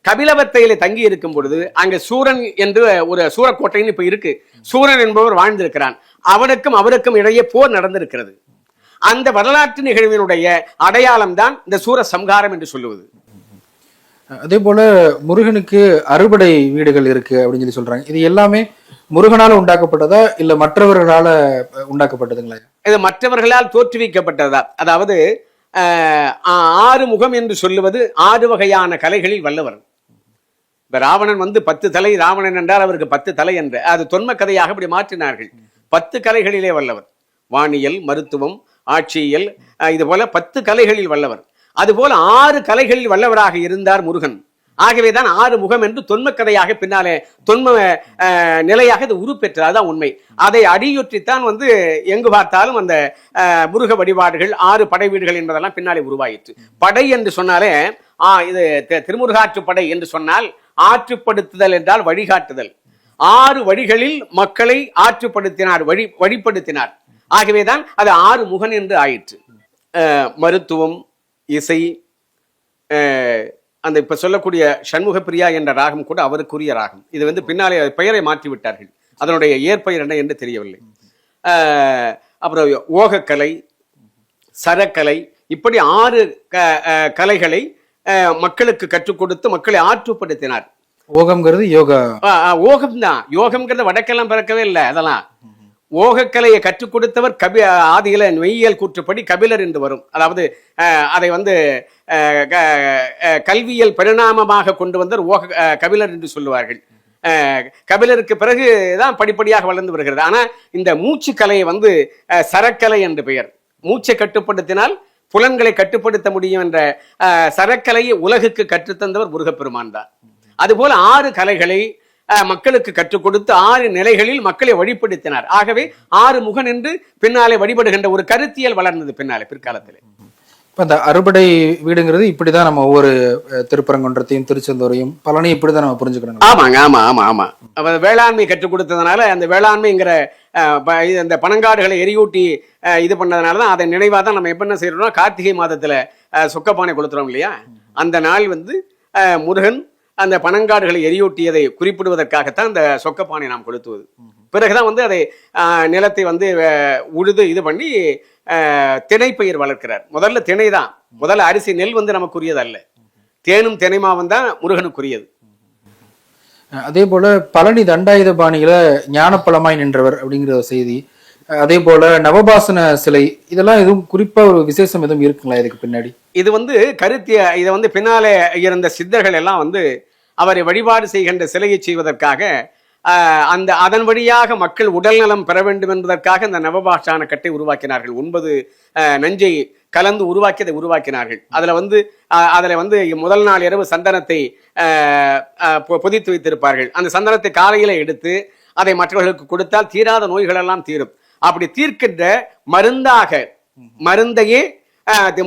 கபிலவத்தையில தங்கி இருக்கும் பொழுது அங்க சூரன் என்று ஒரு சூரக்கோட்டைன்னு இப்ப இருக்கு. சூரன் என்பவர் வாழ்ந்திருக்கிறான். அவருக்கும் இடையே போர் நடந்திருக்கிறது. அந்த வரலாற்று நிகழ்வினுடைய அடையாளம் தான் இந்த சூரசம்ஹாரம் என்று சொல்லுவது. அதே போல முருகனுக்கு அறுபடை வீடுகள் இருக்கு அப்படின்னு சொல்லி சொல்றாங்க. இது எல்லாமே முருகனால உண்டாக்கப்பட்டதா இல்ல மற்றவர்களால உண்டாக்கப்பட்டதுங்களா? இது மற்றவர்களால் தோற்றுவிக்கப்பட்டதா? அதாவது 6 முகம் என்று சொல்லுவது 6 வகையான கலைகளில் வல்லவர். இப்ப ராவணன் 10 தலை, ராவணன் என்றால் அவருக்கு 10 தலை என்று அது தொன்ம கதையாக அப்படி மாற்றினார்கள். 10 கலைகளிலே வல்லவர். வானியல், மருத்துவம், ஆட்சியியல், இது போல 10 கலைகளில் வல்லவர். அதுபோல 6 கலைகளில் வல்லவராக இருந்தார் முருகன். ஆகவேதான் 6 முகம் என்று தொன்ம கதையாக பின்னாலே தொன்ம நிலையாக இது உருப்பெற்றது. அதுதான் உண்மை. அதை அடியொற்றித்தான் எங்கு பார்த்தாலும் அந்த முருக வழிபாடுகள் 6 படை வீடுகள் என்பதெல்லாம் பின்னாலே உருவாயிற்று. படை என்று சொன்னாலே இது திருமுருகாற்று படை என்று சொன்னால் ஆற்றுப்படுத்துதல் என்றால் வழிகாட்டுதல். 6 வழிகளில் மக்களை ஆற்றுப்படுத்தினார், வழிப்படுத்தினார். ஆகவேதான் அது 6 முகன் என்று ஆயிற்று. மருத்துவம், இசை, அந்த இப்ப சொல்லக்கூடிய சண்முக பிரியா என்ற ராகம் கூட அவருக்குரிய ராகம். இது பின்னாலே பெயரை மாற்றி விட்டார்கள். அதனுடைய இயற்பெயர் என்ன என்று தெரியவில்லை. அப்புறம் ஓகக்கலை, சரக்கலை, இப்படி 6 கலைகளை மக்களுக்கு கற்றுக் கொடுத்து மக்களை ஆற்றுப்படுத்தினார். ஓகம்ங்கிறது யோகா. ஓகம் தான். யோகம்ங்கிறத வடக்கெல்லாம் பிறக்கவே இல்லை. அதெல்லாம் ஓகக்கலையை கற்றுக் கொடுத்தவர் ஆதியில மெய்யியல் கூற்றுப்படி கபிலர் என்று வரும். அதாவது அதை கல்வியல் பரிணாமமாக கொண்டு வந்தவர் கபிலர் என்று சொல்லுவார்கள். கபிலருக்கு பிறகுதான் படிப்படியாக வளர்ந்து வருகிறது. ஆனா இந்த மூச்சு கலையை சரக்கலை என்று பெயர். மூச்சை கட்டுப்படுத்தினால் புலன்களை கட்டுப்படுத்த முடியும் என்ற சரக்கலையை உலகுக்கு கற்றுத்தந்தவர் முருகப்பெருமான் தான். அதுபோல 6 கலைகளை மக்களுக்கு கற்றுக் கொடுத்து 6 நிலைகளில் மக்களை வழிபடுத்தினார். ஆகவே 6 முகன் என்று பின்னாலே வழிபடுகின்ற ஒரு கருத்தியல் வளர்ந்தது பின்னாலே பிற்காலத்திலே. இப்ப இந்த அறுபடை வீடுங்கிறது இப்படிதான் நம்ம ஒவ்வொரு திருப்பரங்குன்றத்தையும் திருச்செந்தூரையும் பழனி இப்படிதான் நம்ம புரிஞ்சுக்கணும். ஆமாங்க, ஆமா ஆமா ஆமா. வேளாண்மை கற்றுக் கொடுத்ததுனால அந்த வேளாண்மைங்கிற இந்த பனங்காடுகளை எரியூட்டி இது பண்ணதுனாலதான் அதை நினைவா தான் நம்ம எப்ப என்ன செய்யறோம்னா கார்த்திகை மாதத்துல சொக்கப்பானை கொளுத்துறோம் இல்லையா? அந்த நாள் முருகன் அந்த பனங்காடுகளை எரியூட்டியதை குறிப்பிடுவதற்காகத்தான் அந்த சொக்கப்பானை நாம் கொளுத்துவது. பிறகுதான் அதை நிலத்தை உழுது இது பண்ணி திணைப்பயிர் வளர்க்கிறார். முதல்ல திணை தான். முதல்ல அரிசி நெல் நமக்குரியது அல்ல. தேனும் திணைமாவும் தான் முருகனுக்குரியது. அதே போல பழனி தண்டாயுத பாணியில ஞானப்பழமாய் நின்றவர் அப்படிங்கிற செய்தி அதே போல நவபாசன சிலை, இதெல்லாம் எதுவும் குறிப்பா ஒரு விசேஷம் எதுவும் இருக்குங்களா இதுக்கு பின்னாடி? இது கருத்திய இதை பின்னாலே இருந்த சித்தர்கள் எல்லாம் அவரை வழிபாடு செய்கின்ற சிலையை செய்வதற்காக அதன் வழியாக மக்கள் உடல் நலம் பெற வேண்டும் என்பதற்காக இந்த நவபாஷான கட்டை உருவாக்கினார்கள். 9 நஞ்சை கலந்து உருவாக்கியதை உருவாக்கினார்கள். அதுல முதல் நாள் இரவு சந்தனத்தை பொதித்து வைத்திருப்பார்கள். அந்த சந்தனத்தை காலையில எடுத்து அதை மற்றவர்களுக்கு கொடுத்தால் தீராத நோய்கள் எல்லாம் தீரும். அப்படி தீர்க்கின்ற மருந்தையே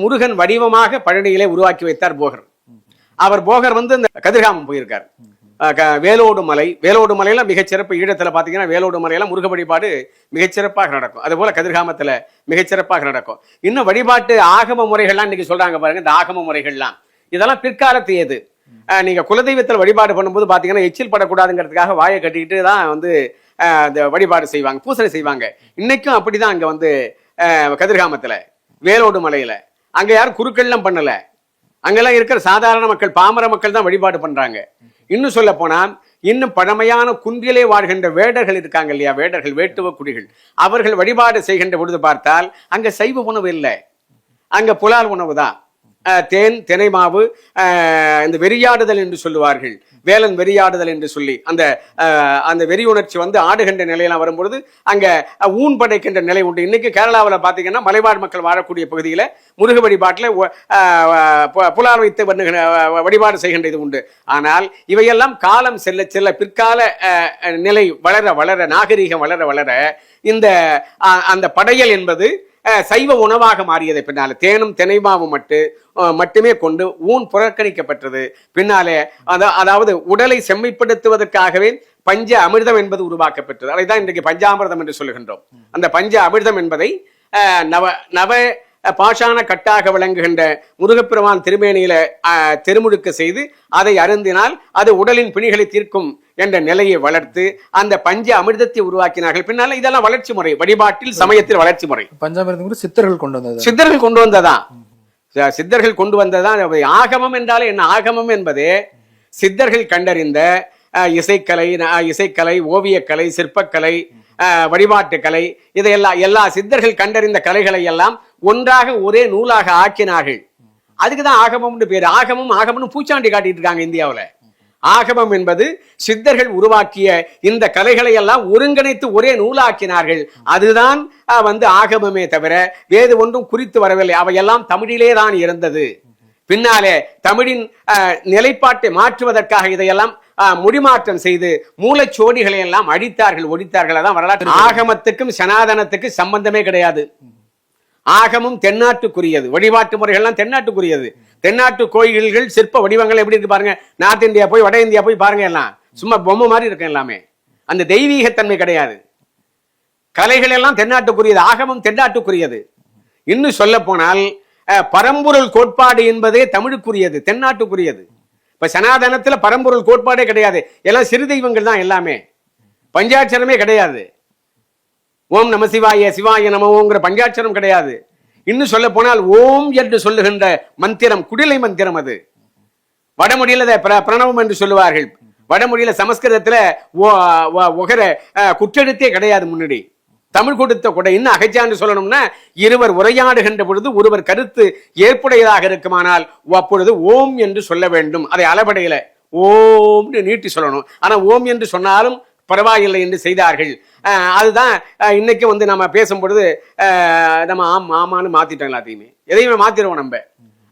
முருகன் வடிவமாக பழனியிலே உருவாக்கி வைத்தார் போகர். போகர் இந்த கதிர்காமம் போயிருக்கார். வேலோடு மலையில மிகச்சிறப்பு. ஈழத்துல பாத்தீங்கன்னா வேலோடு மலையெல்லாம் முருக வழிபாடு மிகச்சிறப்பாக நடக்கும். அது போல கதிர்காமத்துல மிகச்சிறப்பாக நடக்கும். இன்னும் வழிபாட்டு ஆகம முறைகள்லாம் இன்னைக்கு சொல்றாங்க பாருங்க. இந்த ஆகம முறைகள்லாம் இதெல்லாம் பிற்காலத்தியது. நீங்க குலதெய்வத்தில் வழிபாடு பண்ணும்போது பாத்தீங்கன்னா எச்சில் படக்கூடாதுங்கிறதுக்காக வாயை கட்டிக்கிட்டு தான் வழிபாடு செய்வாங்க, பூசனை செய்வாங்க. இன்னைக்கும் அப்படிதான் அங்க கதிர்காமத்துல வேலோடு மலையில அங்க யாரும் குறுக்கெல்லாம் பண்ணல. அங்கெல்லாம் இருக்கிற சாதாரண மக்கள், பாமர மக்கள் தான் வழிபாடு பண்றாங்க. இன்னும் சொல்ல போனா இன்னும் பழமையான குன்றிலே வாழ்கின்ற வேடர்கள் இருக்காங்க இல்லையா, வேடர்கள், வேட்டுவ குடிகள், அவர்கள் வழிபாடு செய்கின்ற பொழுது பார்த்தால் அங்க சைவ உணவு இல்லை, அங்க புலால் உணவு தான். தேன், தினை மாவு, இந்த வெறியாடுதல் என்று சொல்லுவார்கள், வேலன் வெறியாடுதல் என்று சொல்லி அந்த வெறி உணர்ச்சி ஆடுகின்ற நிலையெல்லாம் வரும்பொழுது அங்க ஊன் படைக்கின்ற நிலை உண்டு. இன்னைக்கு கேரளாவில் பார்த்தீங்கன்னா மலைவாழ் மக்கள் வாழக்கூடிய பகுதியில் முருக வழிபாட்டில் புலால் வைத்து வழிபாடு செய்கின்ற இது உண்டு. ஆனால் இவையெல்லாம் காலம் செல்ல செல்ல பிற்கால நிலை வளர வளர, நாகரீகம் வளர வளர அந்த படையல் என்பது சைவ உணவாக மாறியதை பின்னாலே தேனும் தினைமாவும் மட்டுமே கொண்டு ஊன் புறக்கணிக்கப்பட்டது. பின்னாலே அதாவது உடலை செம்மைப்படுத்துவதற்காகவே பஞ்ச அமிர்தம் என்பது உருவாக்கப்பட்டது. அதைதான் இன்றைக்கு பஞ்சாமிர்தம் என்று சொல்லுகின்றோம். அந்த பஞ்ச அமிர்தம் என்பதை நவ பாஷான கட்டாக விளங்குகின்ற முருகப்பெருமான் திருமேனியில திருமுழுக்க செய்து அதை அருந்தினால் அது உடலின் பிணிகளை தீர்க்கும் என்ற நிலையை வளர்த்து அந்த பஞ்ச அமிர்தத்தை உருவாக்கினார்கள். பின்னால இதெல்லாம் வளர்ச்சி முறை, வழிபாட்டில் சமயத்தில் வளர்ச்சி முறை. பஞ்சாமிர்தம் சித்தர்கள் கொண்டு வந்ததான். சித்தர்கள் கொண்டு வந்ததான். ஆகமம் என்றாலே என்ன? ஆகமம் என்பது சித்தர்கள் கண்டறிந்த இசைக்கலை, ஓவியக்கலை, சிற்பக்கலை, வழிபாட்டு கலை, இதையெல்லாம் எல்லா சித்தர்கள் கண்டறிந்த கலைகளை எல்லாம் ஒன்றாக ஒரே நூலாக ஆக்கினார்கள். அதுக்குதான் ஆகமம்னு பேரு. ஆகமம்னு பூச்சாண்டி காட்டிட்டு இருக்காங்க இந்தியாவில். ஆகமம் என்பது சித்தர்கள் உருவாக்கிய இந்த கலைகளை எல்லாம் ஒருங்கிணைத்து ஒரே நூலாக்கினார்கள். அதுதான் ஆகமமே தவிர வேறு ஒன்றும் குறித்து வரவில்லை. அவையெல்லாம் தமிழிலே தான் இருந்தது. பின்னாலே தமிழின் நிலைப்பாட்டை மாற்றுவதற்காக இதையெல்லாம் முடிமாற்றம் செய்து மூலச்சோடிகளை எல்லாம் அடித்தார்கள், ஒடித்தார்கள். அதான் வரலாற்று. ஆகமத்துக்கும் சனாதனத்துக்கும் சம்பந்தமே கிடையாது. ஆகமும் தென்னாட்டுக்குரியது, வழிபாட்டு முறைகள்லாம் தென்னாட்டுக்குரியது. தென்னாட்டு கோயில்கள் சிற்ப வடிவங்கள் எப்படி இருக்கு பாருங்க. நார்த் இந்தியா போய் வட இந்தியா போய் பாருங்க, எல்லாம் சும்மா பொம்மை மாதிரி இருக்கு எல்லாமே. அந்த தெய்வீகத்தன்மை கிடையாது. கலைகள் எல்லாம் தென்னாட்டுக்குரியது, ஆகமும் தென்னாட்டுக்குரியது. இன்னும் சொல்ல போனால் பரம்பொருள் கோட்பாடு என்பதே தமிழுக்குரியது, தென்னாட்டுக்குரியது. இப்ப சனாதனத்துல பரம்பொருள் கோட்பாடே கிடையாது. எல்லாம் சிறு தெய்வங்கள் தான் எல்லாமே. பஞ்சாட்சரமே கிடையாது. ஓம் நம சிவாய, சிவாய நமோங்கிற பஞ்சாட்சரம் கிடையாது. இன்னும் சொல்ல போனால் ஓம் என்று சொல்லுகின்ற மந்திரம் குடிலை மந்திரம். அது வடமொழியில பிரணவம் என்று சொல்லுவார்கள். வடமொழியில சமஸ்கிருதத்துல ஒகர குற்றெழுத்தே கிடையாது முன்னாடி. தமிழ் கொடுத்த கொடை. இன்னும் அகச்சான்று சொல்லணும்னா இருவர் உரையாடுகின்ற பொழுது ஒருவர் கருத்து ஏற்புடையதாக இருக்குமானால் அப்பொழுது ஓம் என்று சொல்ல வேண்டும். அதை அளபடையில ஓம் நீட்டி சொல்லணும். ஆனா ஓம் என்று சொன்னாலும் பரவாயில்லை என்று செய்தார்கள். அதுதான் இன்னைக்கு நம்ம பேசும்பொழுது நம்ம ஆமான்னு மாத்திட்டோம். எல்லாத்தையுமே எதையுமே மாத்திடுவோம் நம்ம.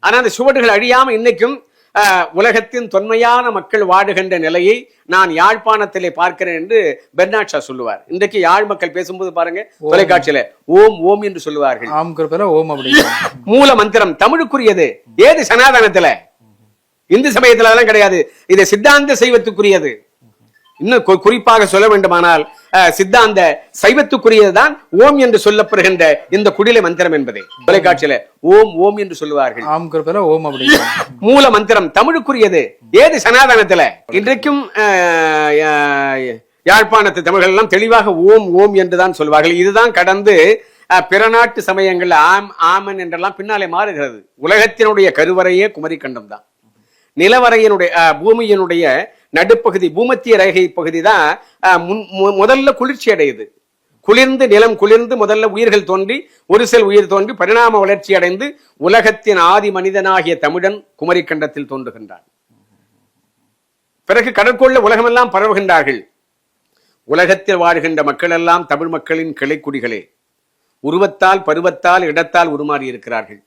ஆனா அந்த சுவடுகள் அழியாம இன்னைக்கும் உலகத்தின் தொன்மையான மக்கள் வாடுகின்ற நிலையை நான் யாழ்ப்பாணத்திலே பார்க்கிறேன் என்று பெர்னாட் ஷா சொல்லுவார். இன்றைக்கு யாழ் மக்கள் பேசும்போது பாருங்க தொலைக்காட்சியில ஓம் ஓம் என்று சொல்லுவார்கள். மூல மந்திரம் தமிழுக்குரியது. ஏது சனாதனத்துல, இந்து சமயத்துல அதெல்லாம் கிடையாது. இது சித்தாந்த சைவத்துக்குரியது. இன்னும் குறிப்பாக சொல்ல வேண்டுமானால் சித்தாந்த சைவத்துக்குரியதுதான் ஓம் என்று சொல்லப்படுகின்ற இந்த குடிலை மந்திரம் என்பதை தொலைக்காட்சியில ஓம் ஓம் என்று சொல்லுவார்கள். மூல மந்திரம் தமிழுக்குரியது. ஏது சனாதனத்துல. இன்றைக்கும் யாழ்ப்பாணத்து தமிழர்கள் எல்லாம் தெளிவாக ஓம் ஓம் என்றுதான் சொல்வார்கள். இதுதான் கடந்து பிற நாட்டு சமயங்கள் ஆமன் என்றெல்லாம் பின்னாலே மாறுகிறது. உலகத்தினுடைய கருவறையே குமரிக்கண்டம் தான். நிலவரையினுடைய பூமியினுடைய நடுப்பகுதி பூமத்திய ரேகை பகுதி தான் முதல்ல குளிர்ச்சி அடையுது. குளிர்ந்து நிலம் குளிர்ந்து முதல்ல உயிர்கள் தோன்றி ஒரு செல் உயிர் தோன்றி பரிணாம வளர்ச்சி அடைந்து உலகத்தின் ஆதி மனிதனாகிய தமிழன் குமரிக்கண்டத்தில் தோன்றுகின்றான். பிறகு கடற்கொள்ள உலகமெல்லாம் பரவுகின்றார்கள். உலகத்தில் வாழ்கின்ற மக்கள் எல்லாம் தமிழ் மக்களின் கிளைக்குடிகளே. உருவத்தால் பருவத்தால் இடத்தால் உருமாறி இருக்கிறார்கள்.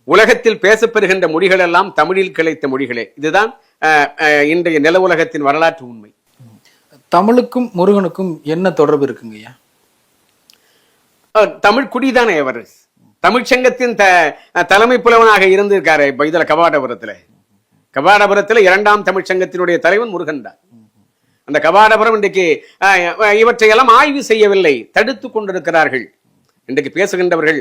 உலகத்தில் பேசப்பெறுகின்ற மொழிகள் எல்லாம் தமிழில் கிளைத்த மொழிகளே. இதுதான் இன்றைய நில உலகத்தின் வரலாற்று உண்மை. தமிழுக்கும் முருகனுக்கும் என்ன தொடர்பு இருக்குங்கய்யா? தமிழ் குடிதானே அவர். தமிழ்ச்சங்கத்தின் தலைமை புலவனாக இருந்திருக்காரு. இதுல கபாடபுரத்துல 2ஆம் தமிழ்ச்சங்கத்தினுடைய தலைவன் முருகன் தான். அந்த கபாடபுரம் இன்றைக்கு இவற்றையெல்லாம் ஆய்வு செய்யவில்லை, தடுத்து கொண்டிருக்கிறார்கள். இன்றைக்கு பேசுகின்றவர்கள்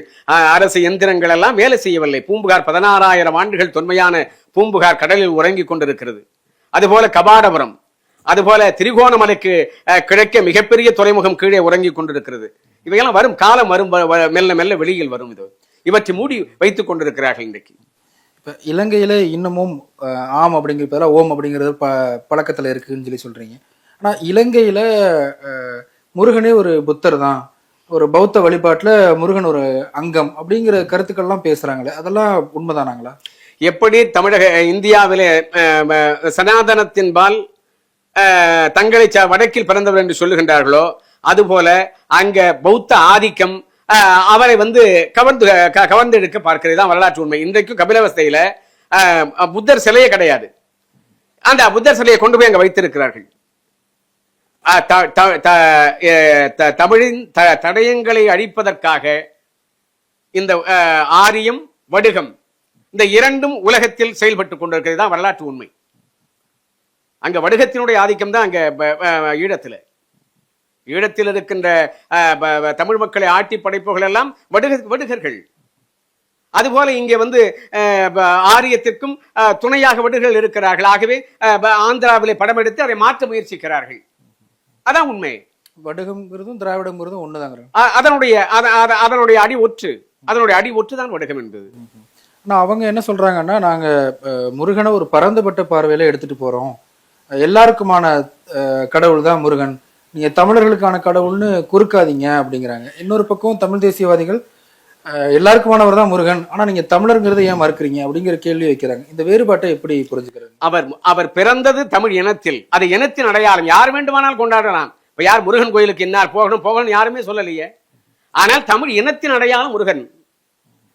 அரசு எந்திரங்கள் எல்லாம் வேலை செய்யவில்லை. பூம்புகார் 16,000 ஆண்டுகள் தொன்மையான பூம்புகார் கடலில் உறங்கிக் கொண்டிருக்கிறது. அதுபோல கபாடபுரம், அதுபோல திரிகோணமலைக்கு கிழக்கே மிகப்பெரிய துறைமுகம் கீழே உறங்கிக் கொண்டிருக்கிறது. இவையெல்லாம் வரும் காலம் வரும், மெல்ல மெல்ல வெளியில் வரும். இவற்றை மூடி வைத்துக் கொண்டிருக்கிறார்கள் இன்றைக்கு. இப்ப இலங்கையில இன்னமும் ஆம் அப்படிங்கிறதுல ஓம் அப்படிங்கிறது பழக்கத்துல இருக்குன்னு சொல்லி சொல்றீங்க. ஆனா இலங்கையில முருகனே ஒரு புத்தர் தான், ஒரு பௌத்த வழிபாட்டுல முருகன் ஒரு அங்கம் அப்படிங்கிற கருத்துக்கள்லாம் பேசுறாங்களே, அதெல்லாம் உண்மைதானாங்களா? எப்படி தமிழக இந்தியாவிலே சனாதனத்தின்பால் தங்களை வடக்கில் பிறந்தவர் என்று சொல்லுகின்றார்களோ, அதுபோல அங்க பௌத்த ஆதிக்கம் அவரை கவர்ந்தெடுக்க பார்க்கிறது தான் வரலாற்று உண்மை. இன்றைக்கும் கபிலவஸ்தையில புத்தர் சிலையே கிடையாது. அந்த புத்தர் சிலையை கொண்டு போய் அங்க வைத்திருக்கிறார்கள். தமிழின் தடயங்களை அழிப்பதற்காக இந்த ஆரியம் வடுகம் இந்த இரண்டும் உலகத்தில் செயல்பட்டுக் கொண்டிருக்கிறது தான் வரலாற்று உண்மை. அங்க வடுகத்தினுடைய ஆதிக்கம் தான் அங்க ஈழத்தில் இருக்கின்ற தமிழ் மக்களை ஆட்டி படைப்புகள் எல்லாம் வடுகர்கள். அதுபோல இங்கே ஆரியத்திற்கும் துணையாக வடுகர்கள் இருக்கிறார்கள். ஆகவே ஆந்திராவிலே படம் எடுத்து அதை மாற்ற முயற்சிக்கிறார்கள். அதான் உண்மை. வடுகம்ங்கிறதும் திராவிடம்ங்கிறதும் ஒண்ணுதாங்க. அதனுடைய அடி ஒற்று தான் வடுகம் என்பது. ஆனா அவங்க என்ன சொல்றாங்கன்னா, நாங்க முருகனை ஒரு பரந்துபட்ட பார்வையில எடுத்துட்டு போறோம், எல்லாருக்குமான கடவுள் தான் முருகன், நீங்க தமிழர்களுக்கான கடவுள்னு குறுக்காதீங்க அப்படிங்கிறாங்க. இன்னொரு பக்கம் தமிழ் தேசியவாதிகள் எல்லாருக்குமானவர் தான் முருகன், ஆனா நீங்க தமிழருங்கிறத ஏன் மறுக்கிறீங்க அப்படிங்கிற கேள்வி வைக்கிறாங்க. இந்த வேறுபாட்டை எப்படி புரிஞ்சுக்கிறாங்க? அவர் பிறந்தது தமிழ் இனத்தில், அது இனத்தின் அடையாளம். யார் வேண்டுமானால் கொண்டாடலாம். இப்ப யார் முருகன் கோயிலுக்கு இன்னார் போகணும் யாருமே சொல்லலையே. ஆனால் தமிழ் இனத்தின் அடையாளம் முருகன்,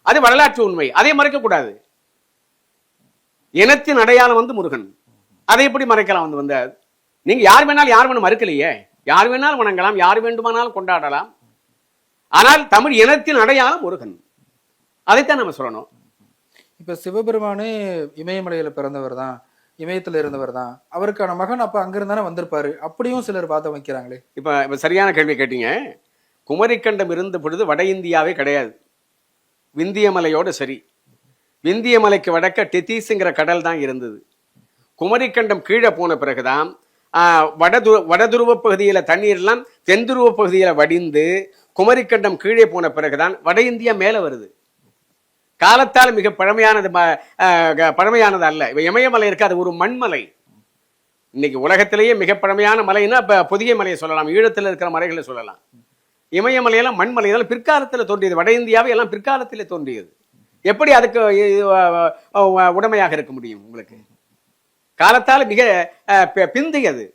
அது வரலாற்று உண்மை. அதை மறைக்க கூடாது. இனத்தின் அடையாளம் முருகன், அதை எப்படி மறைக்கலாம்? நீங்க யார் வேணாலும் மறுக்கலையே. யார் வேணாலும் வணங்கலாம், யார் வேண்டுமானாலும் கொண்டாடலாம். ஆனால் தமிழ் இனத்தின் அடையாளம் முருகன், அதைத்தான் நம்ம சொல்லணும். இப்ப சிவபெருமானே இமயமலையில பிறந்தவர் தான், இமயத்துல இருந்தவர் தான், அவருக்கான மகன் அப்ப அங்கிருந்தானே வந்திருப்பாரு, அப்படியும் சிலர் வாதம் வைக்கிறாங்களே. இப்ப சரியான கேள்வி கேட்டீங்க. குமரிக்கண்டம் இருந்த பொழுது வட இந்தியாவே கிடையாது. விந்திய மலையோடு சரி, விந்திய மலைக்கு வடக்க டெத்தீஸ்ங்கிற கடல் தான் இருந்தது. குமரிக்கண்டம் கீழே போன பிறகுதான் வடதுருவ பகுதியில தண்ணீர் எல்லாம் தென்துருவ பகுதியில வடிந்து குமரிக்கண்டம் கீழே போன பிறகுதான் வட இந்தியா மேல வருது. காலத்தால் மிக பழமையானது அல்ல. இமயமலை இருக்கு, அது ஒரு மண்மலை. இன்னைக்கு உலகத்திலேயே மிக பழமையான மலைன்னா பொதிகை மலையை சொல்லலாம், ஈழத்தில் இருக்கிற மலைகளை சொல்லலாம். இமயமலையெல்லாம் மண்மலை, இதெல்லாம் பிற்காலத்தில் தோன்றியது. வட இந்தியாவை எல்லாம் பிற்காலத்திலே தோன்றியது. எப்படி அதுக்கு உடமையாக இருக்க முடியும்? உங்களுக்கு காலத்தால் மிக பிந்தையது.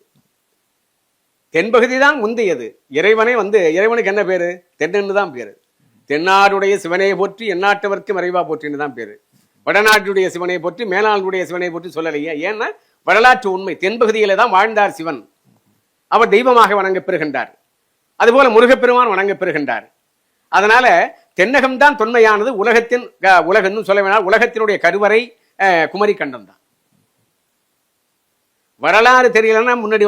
தென்பகுதி தான் முந்தையது. இறைவனுக்கு என்ன பேரு? தென்னு தான் பேரு. தென்னாடுடைய சிவனை போற்றி எந்நாட்டவர்க்கு மறைவா போற்றின்னு தான் பேரு. வடநாட்டுடைய சிவனை போற்றி மேலாளுடைய சிவனை போற்றி சொல்லலையே. ஏன்னா வரலாற்று உண்மை. தென்பகுதியில தான் வாழ்ந்தார் சிவன். அவர் தெய்வமாக வணங்கப்பெறுகின்றார். அதுபோல முருகப்பெருமான் வணங்கப்பெறுகின்றார். அதனால தென்னகம்தான் தொன்மையானது. உலகம் சொல்ல வேணால் உலகத்தினுடைய கருவறை குமரிக்கண்டம் தான். வரலாறு தெரியலன்னா முன்னாடி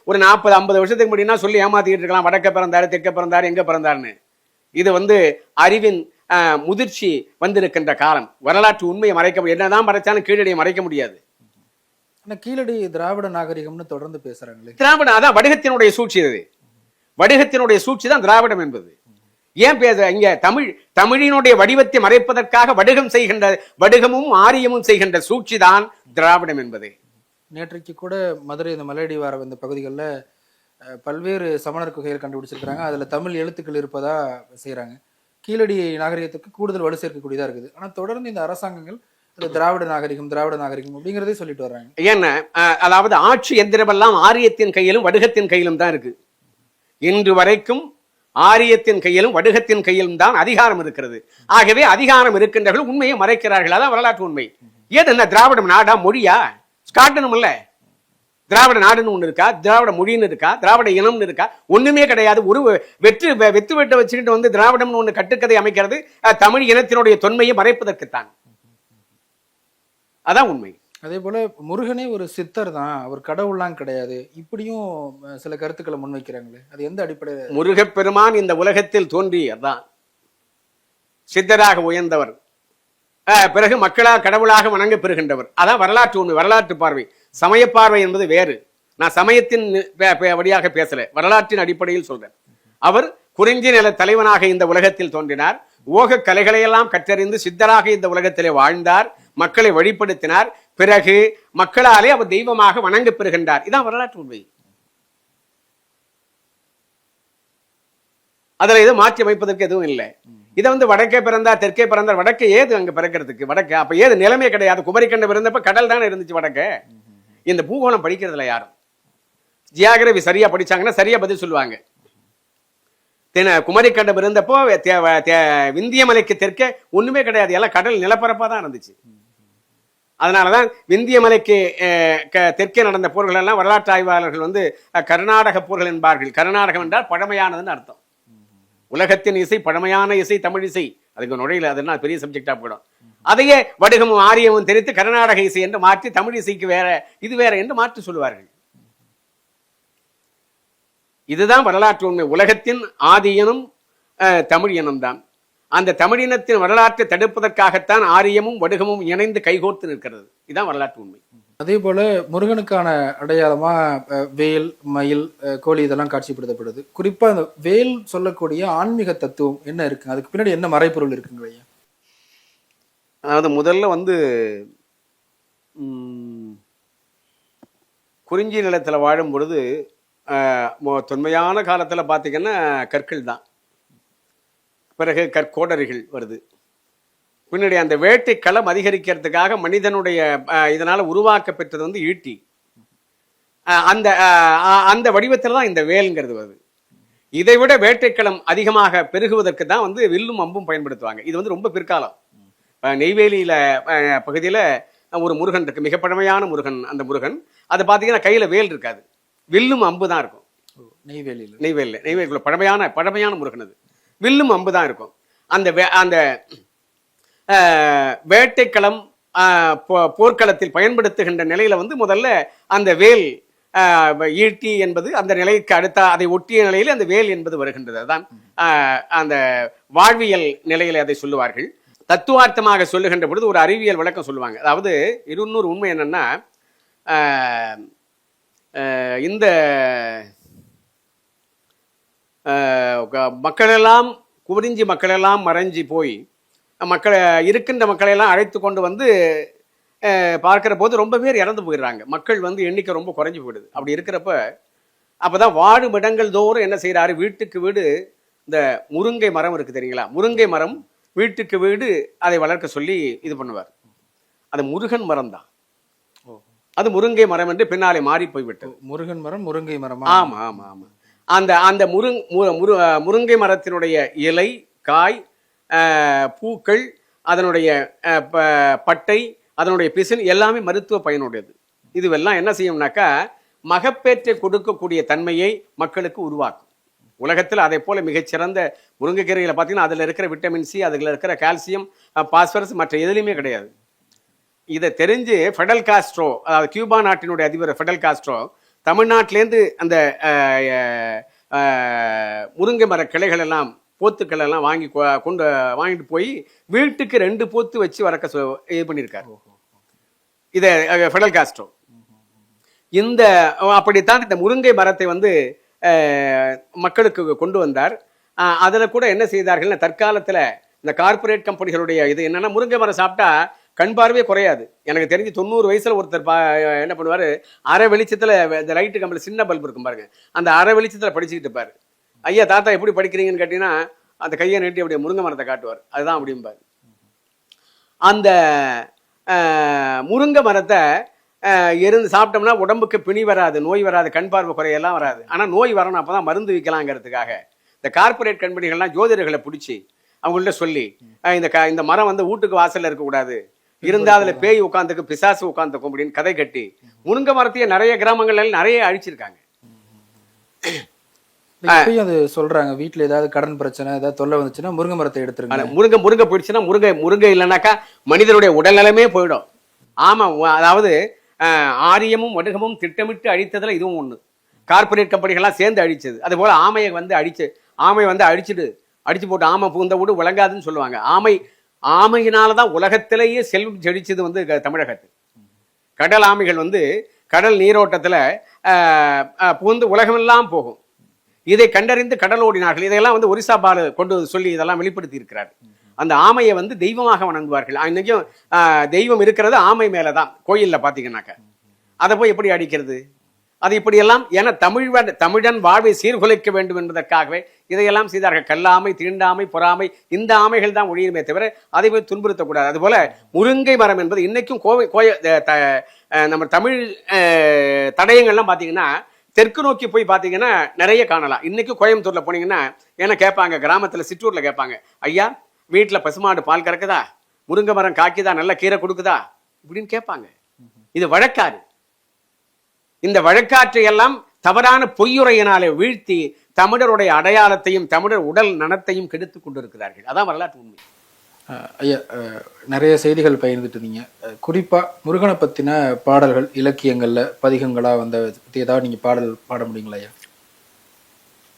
ஒரு 40-50 வருஷத்துக்கு முன்னாடினா சொல்லி ஏமாத்திட்டு இருக்கலாம். வடக்க பிறந்தாரு, தெற்க பிறந்தாரு, எங்க பிறந்தாருன்னு. இது அறிவின் முதிர்ச்சி வந்திருக்கின்ற காலம். வரலாற்று உண்மையை மறைக்க என்னதான் மறைச்சாலும் கீழடியை மறைக்க முடியாது. கீழடி திராவிட நாகரிகம்னு தொடர்ந்து பேசுறாங்களே. திராவிட அதான் வடுகத்தினுடைய சூழ்ச்சி. அது வடுகத்தினுடைய சூழ்ச்சி தான் திராவிடம் என்பது. ஏன் இங்க தமிழினுடைய வடிவத்தை மறைப்பதற்காக வடுகமும் ஆரியமும் செய்கின்ற சூழ்ச்சி தான் திராவிடம் என்பது. நேற்றைக்கு கூட மதுரை இந்த மலையடி வார இந்த பகுதிகளில் பல்வேறு சமணர் குகைகள் கண்டுபிடிச்சிருக்கிறாங்க. அதுல தமிழ் எழுத்துக்கள் இருப்பதா செய்யறாங்க. கீழடி நாகரிகத்துக்கு கூடுதல் வலு சேர்க்கக்கூடியதா இருக்குது. ஆனா தொடர்ந்து இந்த அரசாங்கங்கள் திராவிட நாகரிகம் அப்படிங்கிறதே சொல்லிட்டு வர்றாங்க. ஏன்னா அதாவது ஆட்சி எந்திரமெல்லாம் ஆரியத்தின் கையிலும் வடுகத்தின் கையிலும் தான் இருக்கு. இன்று வரைக்கும் ஆரியத்தின் கையிலும் வடுகத்தின் கையிலும் தான் அதிகாரம் இருக்கிறது. ஆகவே அதிகாரம் இருக்கின்றவர்கள் உண்மையை மறைக்கிறார்கள். அதான் வரலாற்று உண்மை. ஏது என்ன திராவிடம் நாடா மொழியா காட்டணும் இல்ல? திராவிட நாடுன்னு ஒண்ணு இருக்கா? திராவிட மொழின்னு இருக்கா? திராவிட இனம்னு இருக்கா? ஒண்ணுமே கிடையாது. ஒரு வெற்று வெட்டு வச்சுக்கிட்டு வந்து திராவிடம்னு ஒண்ணு கட்டுக்கதை அமைக்கிறது தமிழ் இனத்தினுடைய தொன்மையை மறைப்பதற்குத்தான். அதான் உண்மை. அதே போல முருகனே ஒரு சித்தர் தான், அவர் கடவுள்லாம் கிடையாது, இப்படியும் சில கருத்துக்களை முன்வைக்கிறாங்களே, அது எந்த அடிப்படையில்? முருகப்பெருமான் இந்த உலகத்தில் தோன்றி அதான் சித்தராக உயர்ந்தவர், பிறகு மக்களால் கடவுளாக வணங்க பெறுகின்றவர். அதான் வரலாற்று உண்மை, வரலாற்று பார்வை. சமய பார்வை என்பது வேறு. நான் சமயத்தின் வழியாக பேசல, வரலாற்றின் அடிப்படையில் சொல்றேன். அவர் குறிஞ்சி நில தலைவனாக இந்த உலகத்தில் தோன்றினார். ஓக கலைகளையெல்லாம் கற்றறிந்து சித்தராக இந்த உலகத்திலே வாழ்ந்தார், மக்களை வழிபடுத்தினார். பிறகு மக்களாலே அவர் தெய்வமாக வணங்க பெறுகின்றார். இதான் வரலாற்று உண்மை. அதுல எதுவும் மாற்றி அமைப்பதற்கு எதுவும் இல்லை. இதை வந்து வடக்கே பிறந்தார் தெற்கே பிறந்தார், வடக்கே ஏது அங்க பிறக்கிறதுக்கு? வடக்கு அப்ப ஏது நிலைமை கிடையாது. குமரிக்கண்டம் இருந்தப்ப கடல் தானே இருந்துச்சு வடக்க. இந்த பூகோளம் படிக்கிறதுல யாரும் ஜியாகிரபி சரியா படிச்சாங்கன்னா சரியா பதில் சொல்லுவாங்க. குமரிக்கண்டம் இருந்தப்போ விந்திய மலைக்கு தெற்கே ஒண்ணுமே கிடையாது, எல்லாம் கடல் நிலப்பரப்பா தான் இருந்துச்சு. அதனாலதான் விந்திய மலைக்கு தெற்கே நடந்த போர்கள் எல்லாம் வரலாற்று ஆய்வாளர்கள் வந்து கர்நாடக போர்கள் என்பார்கள். கர்நாடகம் என்றால் பழமையானதுன்னு அர்த்தம். உலகத்தின் இசை பழமையான இசை தமிழ் இசை. அதுக்கு நுழையில அது பெரிய சப்ஜெக்டா போயிடும். அதையே வடுகமும் ஆரியமும் தெரித்து கர்நாடக இசை என்று மாற்றி தமிழ் இசைக்கு வேற இது வேற என்று மாற்றி சொல்லுவார்கள். இதுதான் வரலாற்று உண்மை. உலகத்தின் ஆதியனும் தமிழ் இனம் தான். அந்த தமிழினத்தின் வரலாற்றை தடுப்பதற்காகத்தான் ஆரியமும் வடுகமும் இணைந்து கைகோர்த்து நிற்கிறது. இதுதான் வரலாற்று உண்மை. அதே போல முருகனுக்கான அடையாளமா வேல், மயில், கோழி இதெல்லாம் காட்சிப்படுத்தப்படுது. குறிப்பா அந்த வேல் சொல்லக்கூடிய ஆன்மீக தத்துவம் என்ன இருக்கு, அதுக்கு பின்னாடி என்ன மறைப்பொருள் இருக்குங்க ஐயா? அதாவது முதல்ல வந்து குறிஞ்சி நிலத்தில் வாழும் பொழுது தொன்மையான காலத்துல பாத்தீங்கன்னா கற்கள் தான், பிறகு கற்கோடரிகள் வருது. பின்னாடி அந்த வேட்டை களம் அதிகரிக்கிறதுக்காக மனிதனுடைய இதனால உருவாக்க பெற்றது வந்து ஈட்டி. அந்த அந்த வடிவத்தில் தான் இந்த வேல்ங்கிறது வருது. இதை விட வேட்டைக்களம் அதிகமாக பெருகுவதற்கு தான் வந்து வில்லும் அம்பும் பயன்படுத்துவாங்க. இது வந்து ரொம்ப பிற்காலம். நெய்வேலியில பகுதியில ஒரு முருகன் இருக்கு, மிக பழமையான முருகன். அந்த முருகன் அது பாத்தீங்கன்னா கையில வேல் இருக்காது, வில்லும் அம்பு தான் இருக்கும். நெய்வேலியில பழமையான முருகன் அது, வில்லும் அம்பு தான் இருக்கும். அந்த வேட்டைக்களம் போர்க்களத்தில் பயன்படுத்துகின்ற நிலையில வந்து முதல்ல அந்த வேல் ஈட்டி என்பது அந்த நிலைக்கு அடுத்த அதை ஒட்டிய நிலையில அந்த வேல் என்பது வருகின்றது. அதான் அந்த வாழ்வியல் நிலையில அதை சொல்லுவார்கள். தத்துவார்த்தமாக சொல்லுகின்ற பொழுது ஒரு அறிவியல் விளக்கம் சொல்லுவாங்க. அதாவது இன்னொரு உண்மை என்னன்னா, இந்த மக்களெல்லாம் குறிஞ்சி மக்களெல்லாம் மறைஞ்சி போய் இருக்கின்ற மக்களையெல்லாம் அழைத்து கொண்டு வந்து பார்க்கிற போது ரொம்ப பேர் இறந்து போயிடுறாங்க. மக்கள் வந்து எண்ணிக்கை ரொம்ப குறைஞ்சி போயிடுது. அப்படி இருக்கிறப்ப அப்பதான் வாழும் இடங்கள் தோறும் என்ன செய்யறாரு, வீட்டுக்கு வீடு இந்த முருங்கை மரம் இருக்கு தெரியுங்களா, முருங்கை மரம் வீட்டுக்கு வீடு அதை வளர்க்க சொல்லி இது பண்ணுவார். அது முருகன் மரம் தான், அது முருங்கை மரம் என்று பின்னாலே மாறி போய்விட்டது. முருகன் மரம் முருங்கை மரம். ஆமா ஆமா ஆமா. அந்த முருங்கை மரத்தினுடைய இலை, காய், பூக்கள், அதனுடைய பட்டை, அதனுடைய பிசின் எல்லாமே மருத்துவ பயனுடையது. இதுவெல்லாம் என்ன செய்யும்னாக்கா மகப்பேற்றை கொடுக்கக்கூடிய தன்மையை மக்களுக்கு உருவாக்கும். உலகத்தில் அதை போல மிகச்சிறந்த முருங்கைக்கீரையில் பார்த்தீங்கன்னா அதில் இருக்கிற விட்டமின் சி, அதில் இருக்கிற கால்சியம், பாஸ்பரஸ் மற்ற எதுலையுமே கிடையாது. இதை தெரிஞ்சு ஃபெடல் காஸ்ட்ரோ, அதாவது கியூபா நாட்டினுடைய அதிபர் ஃபெடல் காஸ்ட்ரோ தமிழ்நாட்டிலேருந்து அந்த முருங்கை மர கிளைகள் எல்லாம் போத்துக்கள் எல்லாம் வாங்கிட்டு போய் வீட்டுக்கு 2 போத்து வச்சு வளர்க்க இது பண்ணியிருக்காரு. இதை ஃபெடல் காஸ்ட்ரோ இந்த அப்படித்தான் இந்த முருங்கை மரத்தை வந்து மக்களுக்கு கொண்டு வந்தார். அதில் கூட என்ன செய்தார்கள், தற்காலத்தில் இந்த கார்பரேட் கம்பெனிகளுடைய இது என்னன்னா, முருங்கை மரம் சாப்பிட்டா கண் பார்வையே குறையாது. எனக்கு தெரிஞ்சு 90 வயசுல ஒருத்தர் என்ன பண்ணுவாரு, அரை வெளிச்சத்துல இந்த லைட்டு கம்பில் சின்ன பல்பு இருக்கும் பாருங்க, அந்த அரை வெளிச்சத்துல படிச்சுக்கிட்டு இருப்பாரு. ஐயா தாத்தா எப்படி படிக்கிறீங்கன்னு கேட்டீங்கன்னா அந்த கையை நீட்டி அப்படியே முருங்கை மரத்தை காட்டுவார். அதுதான் அப்படிம்பாரு. அந்த முருங்கை மரத்தை இருந்து சாப்பிட்டோம்னா உடம்புக்கு பிணி வராது, நோய் வராது, கண் பார்வை குறையெல்லாம் வராது. ஆனால் நோய் வரணும், அப்போ தான் மருந்து விற்கலாங்கிறதுக்காக இந்த கார்பரேட் கம்பெனிகள்லாம் ஜோதிடர்களை பிடிச்சி அவங்கள்ட்ட சொல்லி இந்த மரம் வந்து வீட்டுக்கு வாசலில் இருக்கக்கூடாது, இருந்தால் அதில் பேய் உட்காந்துக்கு பிசாசு உட்காந்துக்கும் அப்படின்னு கதை கட்டி முருங்கை மரத்தையே நிறைய கிராமங்கள் நிறைய அழிச்சிருக்காங்க. அது சொல்றாங்க வீட்டுல ஏதாவது கடன் பிரச்சனை ஏதாவது தொல்லை வந்துச்சுன்னா முருங்கை மரத்தை எடுத்துருங்க. முருங்கை போயிடுச்சுன்னா முருங்கை இல்லைனாக்கா மனிதனுடைய உடல்நலமே போயிடும். ஆமா, அதாவது ஆரியமும் வடுகமும் திட்டமிட்டு அழித்ததுல இதுவும் ஒண்ணு. கார்பரேட் கம்பெனிகள்லாம் சேர்ந்து அழிச்சது. அது போல ஆமையை வந்து அடிச்சு போட்டு ஆமை புகுந்த வீடு விளங்காதுன்னு சொல்லுவாங்க. ஆமையினாலதான் உலகத்திலேயே செல்வம் செழிச்சது வந்து தமிழகத்து. கடல் ஆமைகள் வந்து கடல் நீரோட்டத்துல புகுந்து உலகமெல்லாம் போகும். இதை கண்டறிந்து கடல் ஓடினார்கள். இதையெல்லாம் வந்து ஒரிசா பாலு கொண்டு சொல்லி இதெல்லாம் வெளிப்படுத்தி இருக்கிறார். அந்த ஆமையை வந்து தெய்வமாக வணங்குவார்கள். இன்னைக்கும் தெய்வம் இருக்கிறது ஆமை மேலதான். கோயில்ல பாத்தீங்கன்னாக்க அதை போய் எப்படி அடிக்கிறது? அது இப்படியெல்லாம் ஏன்னா தமிழன் வாழ்வை சீர்குலைக்க வேண்டும் என்பதற்காகவே இதையெல்லாம் செய்தார்கள். கல்லாமை, தீண்டாமை, பொறாமை, இந்த ஆமைகள் தான் ஒழியுமே தவிர அதை போய் துன்புறுத்தக்கூடாது. அதுபோல முருங்கை மரம் என்பது இன்னைக்கும் நம்ம தமிழ் தடயங்கள்லாம் பாத்தீங்கன்னா தெற்கு நோக்கி போய் பாத்தீங்கன்னா நிறைய காணலாம். இன்னைக்கும் கோயம்புத்தூர்ல போனீங்கன்னா ஏன்னா கேட்பாங்க, கிராமத்துல சிற்றூர்ல கேட்பாங்க, ஐயா வீட்டுல பசுமாடு பால் கறக்குதா, முருங்கை மரம் காய்க்குதா, நல்ல கீரை கொடுக்குதா இப்படின்னு கேட்பாங்க. இது வழக்காறு. இந்த வழக்காற்றை எல்லாம் தவறான பொய்யுரையினாலே வீழ்த்தி தமிழருடைய அடையாளத்தையும் தமிழர் உடல் நனத்தையும் கெடுத்து கொண்டிருக்கிறார்கள். அதான் வரலாற்று உண்மை. ஐயா, நிறைய செய்திகள் பகிர்ந்துட்டு இருந்தீங்க. குறிப்பா முருகனை பத்தின பாடல்கள் இலக்கியங்கள்ல பதிகங்களா வந்த பத்தி ஏதாவது நீங்க பாட முடியுங்களா ஐயா?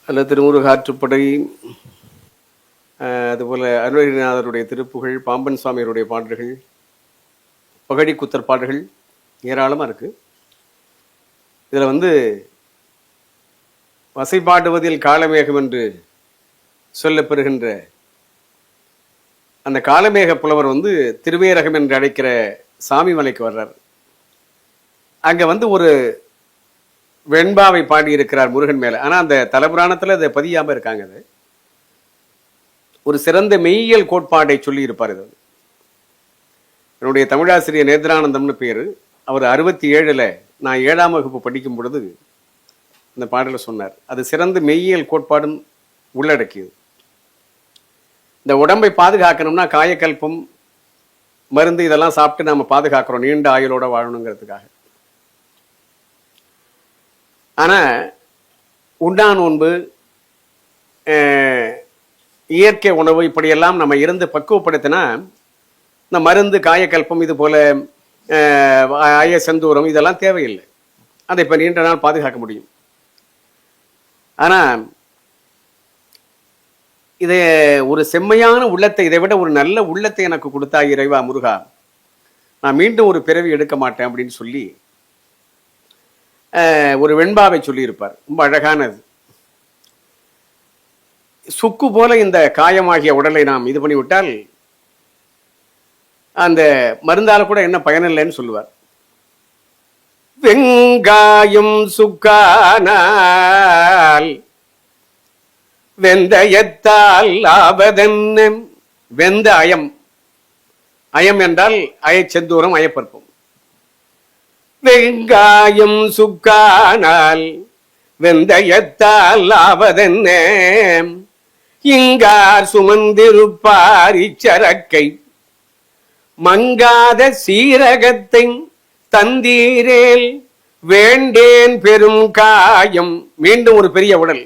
அல்ல திருமுருகாற்றுப்படை, அதுபோல அருணகிரிநாதருடைய திருப்புகழ், பாம்பன் சுவாமியருடைய பாடல்கள், பகடி குத்தர் பாடல்கள் ஏராளமா இருக்கு. இதுல வந்து வசைபாடுவதில் காலமேகம் என்று சொல்லப்பெறுகின்ற அந்த காலமேக புலவர் வந்து திருவேரகம் என்று அழைக்கிற சாமி மலைக்கு வர்றார். அங்க வந்து ஒரு வெண்பாவை பாடி இருக்கிறார் முருகன் மேல. ஆனா அந்த தலபுராணத்துல அதை பதியாம இருக்காங்க. அது ஒரு சிறந்த மெய்யியல் கோட்பாடை சொல்லி இருப்பார். இது என்னுடைய தமிழாசிரியர் நேத்ரானந்தம்னு பேரு. அவர் 67ல் நான் 7ஆம் வகுப்பு படிக்கும் பொழுது இந்த பாடலை சொன்னார். அது சிறந்த மெய்யியல் கோட்பாடும் உள்ளடக்கியது. இந்த உடம்பை பாதுகாக்கணும்னா காயக்கல்பம், மருந்து இதெல்லாம் சாப்பிட்டு நாம பாதுகாக்கிறோம் நீண்ட ஆயுளோட வாழணுங்கிறதுக்காக. ஆனா உண்ணா நோன்பு, இயற்கை உணவு இப்படியெல்லாம் நம்ம இருந்து பக்குவப்படுத்தினா இந்த மருந்து, காயக்கல்பம், இது போல செந்தூரம் இதெல்லாம் தேவையில்லை. அதை இப்ப நீண்ட நாள் பாதுகாக்க முடியும். ஆனா இதை ஒரு செம்மையான உள்ளத்தை, இதை விட ஒரு நல்ல உள்ளத்தை எனக்கு கொடுத்தா இறைவா முருகா, நான் மீண்டும் ஒரு பிறவி எடுக்க மாட்டேன் அப்படின்னு சொல்லி ஒரு வெண்பாவை சொல்லி இருப்பார். ரொம்ப அழகானது. சுக்கு போல இந்த காயமாகிய உடலை நாம் இது பண்ணி விட்டால் அந்த மருந்தால கூட என்ன பயனில்லைன்னு சொல்லுவார். வெங்காயம் சுக்கானால் வெந்தயத்தால் ஆவதென்ன. வெந்த அயம், அயம் என்றால் அயச்செந்தூரம், அயப்பற்பம். வெங்காயம் சுக்கானால் வெந்தயத்தால் ஆவதென்ன, இங்கார் சுமந்திருப்பார் இச்சரக்கை, மங்காத சீரகத்தை தந்தீரேல் வேண்டேன் பெரும் காயம். மீண்டும் ஒரு பெரிய உடல்.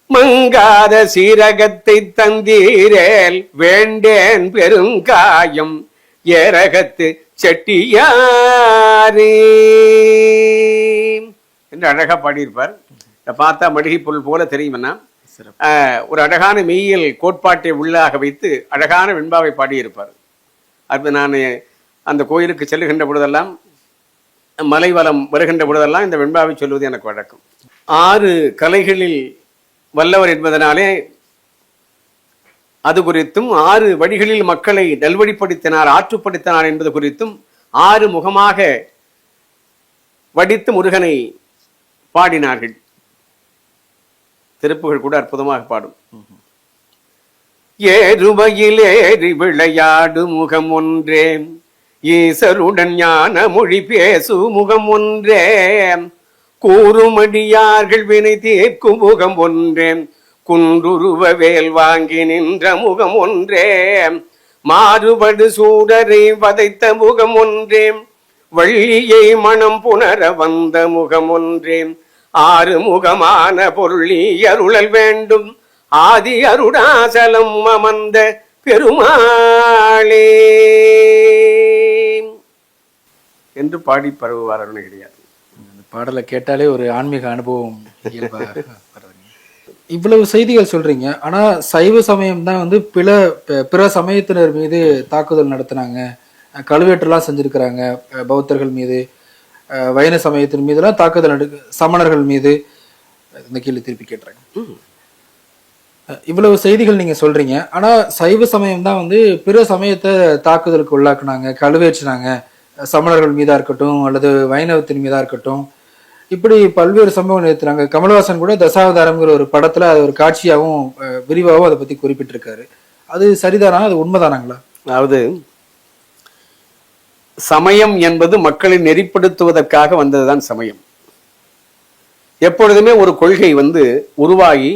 மங்காத சீரகத்தை தந்தீரேல் வேண்டேன் பெருங்காயம், ஏரகத்து செட்டியாரே என்று அழகா பாடியிருப்பார். பார்த்தா மடிகை பொருள் போல தெரியும்னா ஒரு அழகான மெய்யியல் கோட்பாட்டை உள்ளாக வைத்து அழகான வெண்பாவை பாடியிருப்பார். அது நான் அந்த கோயிலுக்கு செல்லுகின்ற பொழுதெல்லாம், மலைவலம் வருகின்ற பொழுதெல்லாம் இந்த வெண்பாவை சொல்வது எனக்கு வழக்கம். 6 கலைகளில் வல்லவர் என்பதனாலே அது குறித்தும் 6 வழிகளில் மக்களை நல்வழிப்படுத்தினார், ஆற்றுப்படுத்தினார் என்பது குறித்தும் 6 முகமாக வடித்து முருகனை பாடினார்கள். திருப்புகள் கூட அற்புதமாக பாடும். ஏறுமையில் ஏறி விளையாடு முகம் ஒன்றே, ஈசருடன் ஞான மொழி பேசு முகம் ஒன்றே, கூறுமடியார்கள் வினை தீர்க்கும் முகம் ஒன்றே, குன்றுருவ வேல் வாங்கி நின்ற முகம் ஒன்றே, மாறுபடு சூடரை வதைத்த முகம் ஒன்றே, வள்ளியை மனம் புணர வந்த முகம் ஒன்றே, 6 முகமான பொருளி அருளல் வேண்டும், ஆதி அருணாசலம் அமர்ந்த பெருமாளே என்று பாடி பரவுவார் அருணகிரியார். இந்த பாடலை கேட்டாலே ஒரு ஆன்மீக அனுபவம் இயல்பாக வருதுங்க. இவ்வளவு செய்திகள் சொல்றீங்க, ஆனா சைவ சமயம் தான் வந்து பிற சமயத்தினர் மீது தாக்குதல் நடத்தினாங்க, கழுவேற்றெல்லாம் செஞ்சிருக்கிறாங்க, பௌத்தர்கள் மீது, வைண சமயத்தின் மீதுலாம் தாக்குதல் சமணர்கள் மீது. இந்த கேள்வி திருப்பி கேட்டுறாங்க. இவ்வளவு செய்திகள் நீங்க சொல்றீங்க, ஆனா சைவ சமயம் தான் வந்து பிற சமயத்தை தாக்குதலுக்கு உள்ளாக்குனாங்க, கழுவேற்றினாங்க, சமணர்கள் மீதா இருக்கட்டும் அல்லது வைணவத்தின் மீதா இருக்கட்டும், இப்படி பல்வேறு சம்பவம் நிறுத்தினாங்க. கமலஹாசன் கூட தசாவதாரம்ங்கிற ஒரு படத்துல அது ஒரு காட்சியாகவும் விரிவாகவும் அதை பத்தி குறிப்பிட்டிருக்காரு. அது சரிதானா? அது உண்மைதானாங்களா? அதாவது சமயம் என்பது மக்களை நெறிப்படுத்துவதற்காக வந்ததுதான் சமயம். எப்பொழுதுமே ஒரு கொள்கை வந்து உருவாகி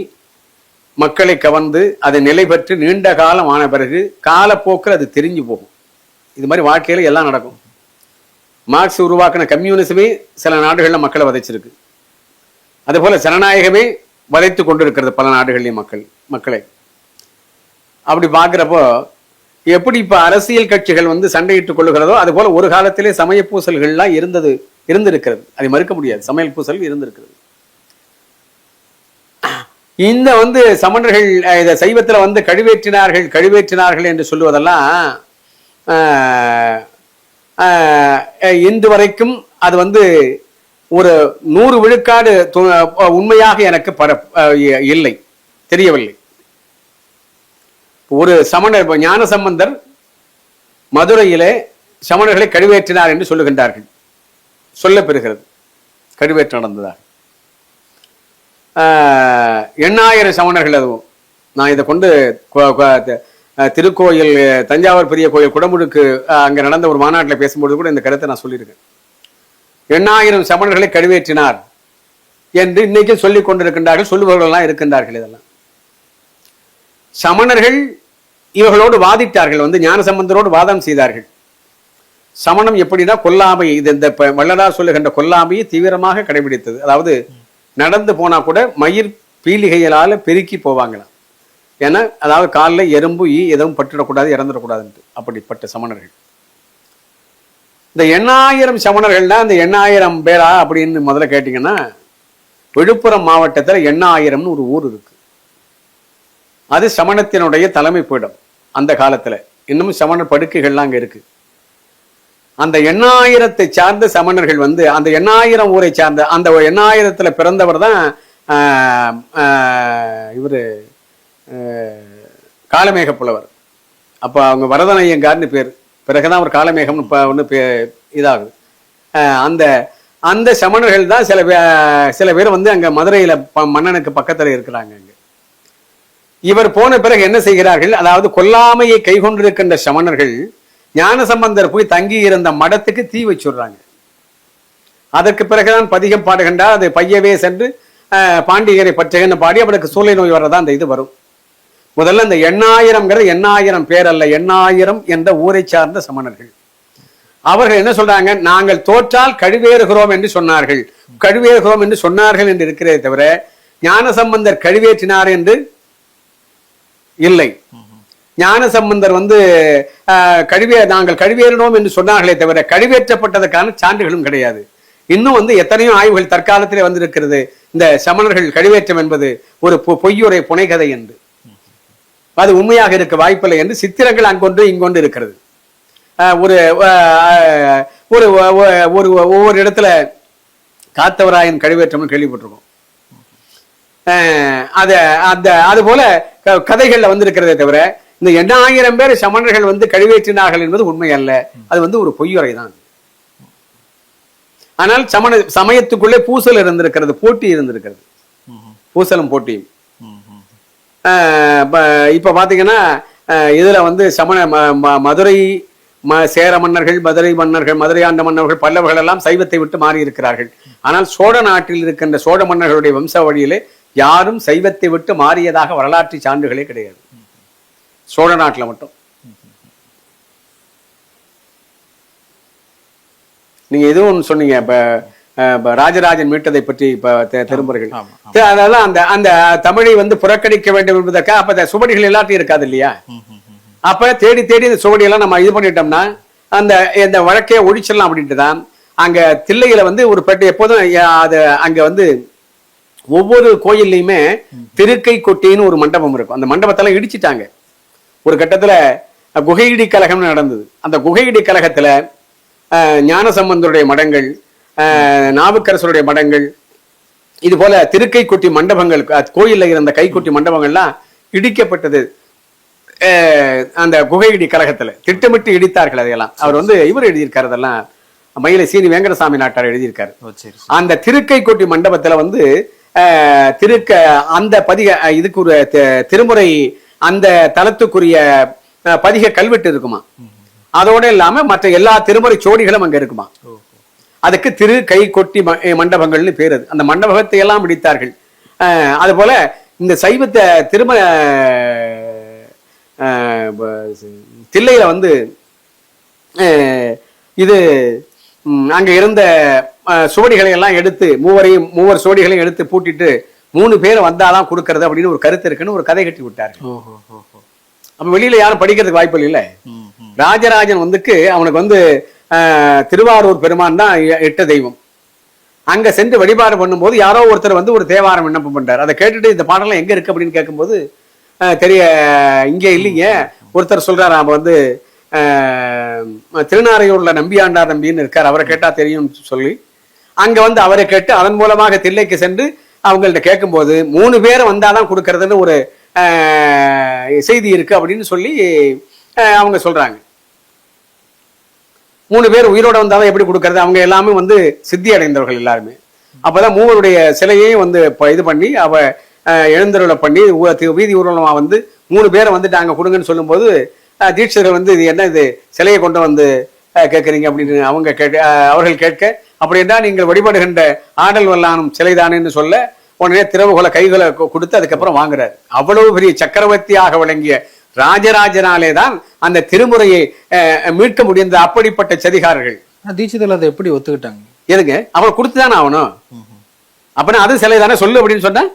மக்களை கவர்ந்து அதை நிலை பெற்று நீண்ட காலம் ஆன பிறகு காலப்போக்கில் அது தெரிஞ்சு போகும். இது மாதிரி வாழ்க்கையில எல்லாம் நடக்கும். மார்க்ஸ் உருவாக்கின கம்யூனிசமே சில நாடுகளில் மக்களை வதைச்சிருக்கு. அதுபோல ஜனநாயகமே வதைத்து கொண்டிருக்கிறது பல நாடுகளிலேயும் மக்களை. அப்படி பார்க்கிறப்போ எப்படி இப்ப அரசியல் கட்சிகள் வந்து சண்டையிட்டுக் கொள்ளுகிறதோ அது போல ஒரு காலத்திலே சமய பூசல்கள்லாம் இருந்திருக்கிறது. அதை மறுக்க முடியாது. சமையல் பூசல் இருந்திருக்கிறது. இந்த வந்து சமணர்கள் இத சைவத்துல வந்து கழுவேற்றினார்கள் என்று சொல்லுவதெல்லாம் இன்று வரைக்கும் அது வந்து ஒரு 100 விழுக்காடு உண்மையாக எனக்கு இல்லை, தெரியவில்லை. ஒரு சமணர் ஞான சம்பந்தர் மதுரையிலே சமணர்களை கழுவேற்றினார் என்று சொல்லுகின்றார்கள், சொல்லப்பெறுகிறது. கழுவேற்றம் நடந்ததாக 8000 சமணர்கள். அதுவும் நான் இதை கொண்டு திருக்கோயில் தஞ்சாவூர் பெரிய கோயில் குடமுழுக்கு அங்க நடந்த ஒரு மாநாட்டில் பேசும்போது கூட இந்த கருத்தை நான் சொல்லியிருக்கேன். 8000 சமணர்களை கழுவேற்றினார் என்று இன்னைக்கு சொல்லிக் கொண்டிருக்கின்றார்கள், சொல்லுபவர்கள்லாம் இருக்கின்றார்கள். இதெல்லாம் சமணர்கள் இவர்களோடு வாதிட்டார்கள், வந்து ஞான சம்பந்தரோடு வாதம் செய்தார்கள். சமணம் எப்படின்னா கொல்லாமை, இது இந்த வள்ளலார் சொல்லுகின்ற கொல்லாமையை தீவிரமாக கடைபிடித்தது. அதாவது நடந்து போனா கூட மயிர் பீலிகைகளால பெருக்கி போவாங்களாம். ஏன்னா அதாவது காலில் எறும்பு எதுவும் பட்டுடக்கூடாது, இறந்துடக்கூடாதுன்ட்டு. அப்படிப்பட்ட சமணர்கள். இந்த 8000 சமணர்கள்னா இந்த 8000 பேரா அப்படின்னு முதல்ல கேட்டீங்கன்னா, விழுப்புரம் மாவட்டத்தில் 8000 ஒரு ஊர் இருக்கு. அது சமணத்தினுடைய தலைமை பீடம். அந்த காலத்துல இன்னும் சமணர் படுக்கைகள்லாம் அங்க இருக்கு. அந்த 8000 சார்ந்த சமணர்கள் வந்து அந்த 8000 ஊரை சார்ந்த அந்த 8000 பிறந்தவர் தான் இவரு காலமேக புலவர். அப்ப அவங்க வரதனையங்கார்னு பேர். பிறகுதான் அவர் காலமேகம்னு ஒன்று இதாகுது. அந்த சமணர்கள் தான் சில பேர் வந்து அங்க மதுரையில மன்னனுக்கு பக்கத்துல இருக்கிறாங்க. அங்க இவர் போன பிறகு என்ன செய்கிறார்கள், அதாவது கொல்லாமையை கைகொண்டிருக்கின்ற சமணர்கள் ஞானசம்பந்தர் போய் தங்கி இருந்த மடத்துக்கு தீ வச்சுடுறாங்க. அதற்கு பிறகுதான் பதிகம் பாடுகின்றார். அது பையவே சென்று பாண்டியரை பற்றுகன்னு பாடி அவருக்கு சூளை நோய் வர்றதா அந்த இது வரும். முதல்ல இந்த 8000 பேர் அல்ல, 8000 என்ற ஊரை சார்ந்த சமணர்கள். அவர்கள் என்ன சொல்றாங்க, நாங்கள் தோற்றால் கழுவேறுகிறோம் என்று சொன்னார்கள். கழுவேறுகிறோம் என்று சொன்னார்கள் என்று இருக்கிறதே தவிர ஞானசம்பந்தர் கழுவேற்றினார் என்று இல்லை. ஞானசம்பந்தர் வந்து நாங்கள் கழுவேறினோம் என்று சொன்னார்களே தவிர கழுவேற்றப்பட்டதற்கான சான்றுகளும் கிடையாது. இன்னும் வந்து எத்தனையோ ஆய்வுகள் தற்காலத்திலே வந்திருக்கிறது, இந்த சமணர்கள் கழுவேற்றம் என்பது ஒரு பொய்யுரை புனைகதை என்று. அது உண்மையாக இருக்க வாய்ப்பில்லை என்று சித்திரங்கள் அங்கொன்று இங்கொன்று இருக்கிறது. ஒவ்வொரு இடத்துல காத்தவராயன் கழுவேற்றம்னு கேள்விப்பட்டிருக்கோம். அத அந்த அது போல கதைகள்ல வந்து இருக்கிறதே தவிர இந்த 8000 பேர் சமணர்கள் வந்து கழுவேற்றினார்கள் என்பது உண்மை அல்ல. அது வந்து ஒரு பொய்யுரை தான். ஆனால் சமயத்துக்குள்ளே பூசல் இருந்திருக்கிறது, போட்டி இருந்திருக்கிறது, பூசலும் போட்டியும். இப்ப பாத்தீங்கன்னா இதுல வந்து மதுரை சேர மன்னர்கள், மதுரை ஆண்ட மன்னர்கள், பல்லவர்கள் எல்லாம் சைவத்தை விட்டு மாறி இருக்கிறார்கள். ஆனால் சோழ நாட்டில் இருக்கின்ற சோழ மன்னர்களுடைய வம்ச வழியிலே யாரும் சைவத்தை விட்டு மாறியதாக வரலாற்று சான்றுகளே கிடையாது. சோழ நாட்டில் மட்டும். நீங்க எதுவும் சொன்னீங்க இப்ப ராஜராஜன் மீட்டதை பற்றி இப்ப திருமுறைகள், அதெல்லாம் அந்த அந்த தமிழை வந்து புறக்கணிக்க வேண்டும் என்பதற்காக அப்ப சுவடிகள் எல்லாத்தையும் இருக்காது இல்லையா? அப்ப தேடி தேடி இந்த சுவடி எல்லாம் நம்ம இது பண்ணிட்டோம்னா அந்த வழக்கைய ஒழிச்சிடலாம் அப்படின்ட்டு தான் அங்க தில்லையில வந்து ஒரு பெட்டு எப்போதும் அது அங்க வந்து ஒவ்வொரு கோயில்லையுமே திருக்கை கொட்டின்னு ஒரு மண்டபம் இருக்கும். அந்த மண்டபத்தெல்லாம் இடிச்சிட்டாங்க. ஒரு கட்டத்துல குகையிடி கலகம் நடந்தது. அந்த குகையிடி கலகத்துல ஞானசம்பந்தருடைய மடங்கள், நாவுக்கரசருடைய மடங்கள், இது போல திருக்கை கொட்டி மண்டபங்கள், கோயில்ல இருந்த கைக்குட்டி மண்டபங்கள்லாம் இடிக்கப்பட்டது. அந்த குகையிடி கழகத்துல திட்டமிட்டு இடித்தார்கள். அதையெல்லாம் அவர் வந்து இவர் எழுதியிருக்காரு. அதெல்லாம் மயிலை சீனி வெங்கடசாமி நாட்டார் எழுதியிருக்காரு. அந்த திருக்கை கொட்டி மண்டபத்துல வந்து அந்த இதுக்கு ஒரு திருமுறை அந்த தலத்துக்குரிய பதிக கல்வெட்டு இருக்குமா. அதோட இல்லாம மற்ற எல்லா திருமுறை சோடிகளும் அங்க இருக்குமா. அதுக்கு திரு கை கொட்டி மண்டபங்கள்னு பேரு. அந்த மண்டபத்தை எல்லாம் இடித்தார்கள். அது போல இந்த சைவத்தை தில்லையில வந்து இது அங்க இருந்த சுவடிகளை எல்லாம் எடுத்து மூவர் சுவடிகளையும் எடுத்து பூட்டிட்டு 3 பேர் வந்தாதான் கொடுக்கறது அப்படின்னு ஒரு கருத்து இருக்குன்னு ஒரு கதை கட்டி விட்டாரு. அப்ப வெளியில யாரும் படிக்கிறதுக்கு வாய்ப்பு இல்லை. ராஜராஜன் வந்துக்கு அவனுக்கு வந்து திருவாரூர் பெருமான் தான் 8 தெய்வம். அங்க சென்று வழிபாடு பண்ணும்போது யாரோ ஒருத்தர் வந்து ஒரு தேவாரம் விண்ணப்பம் பண்றாரு. அதை கேட்டுட்டு இந்த பாடலாம் எங்க இருக்கு அப்படின்னு கேட்கும்போது இங்க இல்லைங்க. ஒருத்தர் சொல்றாரு, அவன் வந்து திருநாரையூர்ல நம்பியாண்டார் நம்பின்னு இருக்கார், அவரை கேட்டா தெரியும் சொல்லி அங்க வந்து அவரை கேட்டு அதன் மூலமாக தில்லைக்கு சென்று அவங்கள்ட்ட கேட்கும்போது 3 பேரை வந்தாதான் கொடுக்கறதுன்னு ஒரு செய்தி இருக்கு அப்படின்னு சொல்லி அவங்க சொல்றாங்க. 3 பேர் உயிரோட வந்தாதான் எப்படி கொடுக்கறது? அவங்க எல்லாமே வந்து சித்தி அடைந்தவர்கள் எல்லாருமே. அப்பதான் மூவருடைய சிலையையும் வந்து இது பண்ணி அவ எழுந்தருளை பண்ணி வீதி ஊர்வலமா வந்து 3 பேரை வந்துட்டு அங்க கொடுங்கன்னு சொல்லும் போது தீட்சர்கள் வந்து இது என்ன, இது சிலையை கொண்டு வந்து கேட்கறீங்க அப்படின்னு அவர்கள் கேட்க, அப்படின்னா நீங்கள் வழிபடுகின்ற ஆடல் வல்லானும் சிலைதானேன்னு சொல்ல உடனே திறவுகோல கைகளை கொடுத்து அதுக்கப்புறம் வாங்குறாரு. அவ்வளவு பெரிய சக்கரவர்த்தியாக விளங்கிய ராஜராஜனாலே தான் அந்த திருமுறையை மீட்க முடிந்த அப்படிப்பட்ட சதிகாரர்கள். தீட்சிதர்கள் அதை எப்படி ஒத்துக்கிட்டாங்க? எதுங்க அவரை கொடுத்துதானே ஆகணும். அப்படின்னா அது சிலை தானே சொல்லு அப்படின்னு சொன்ன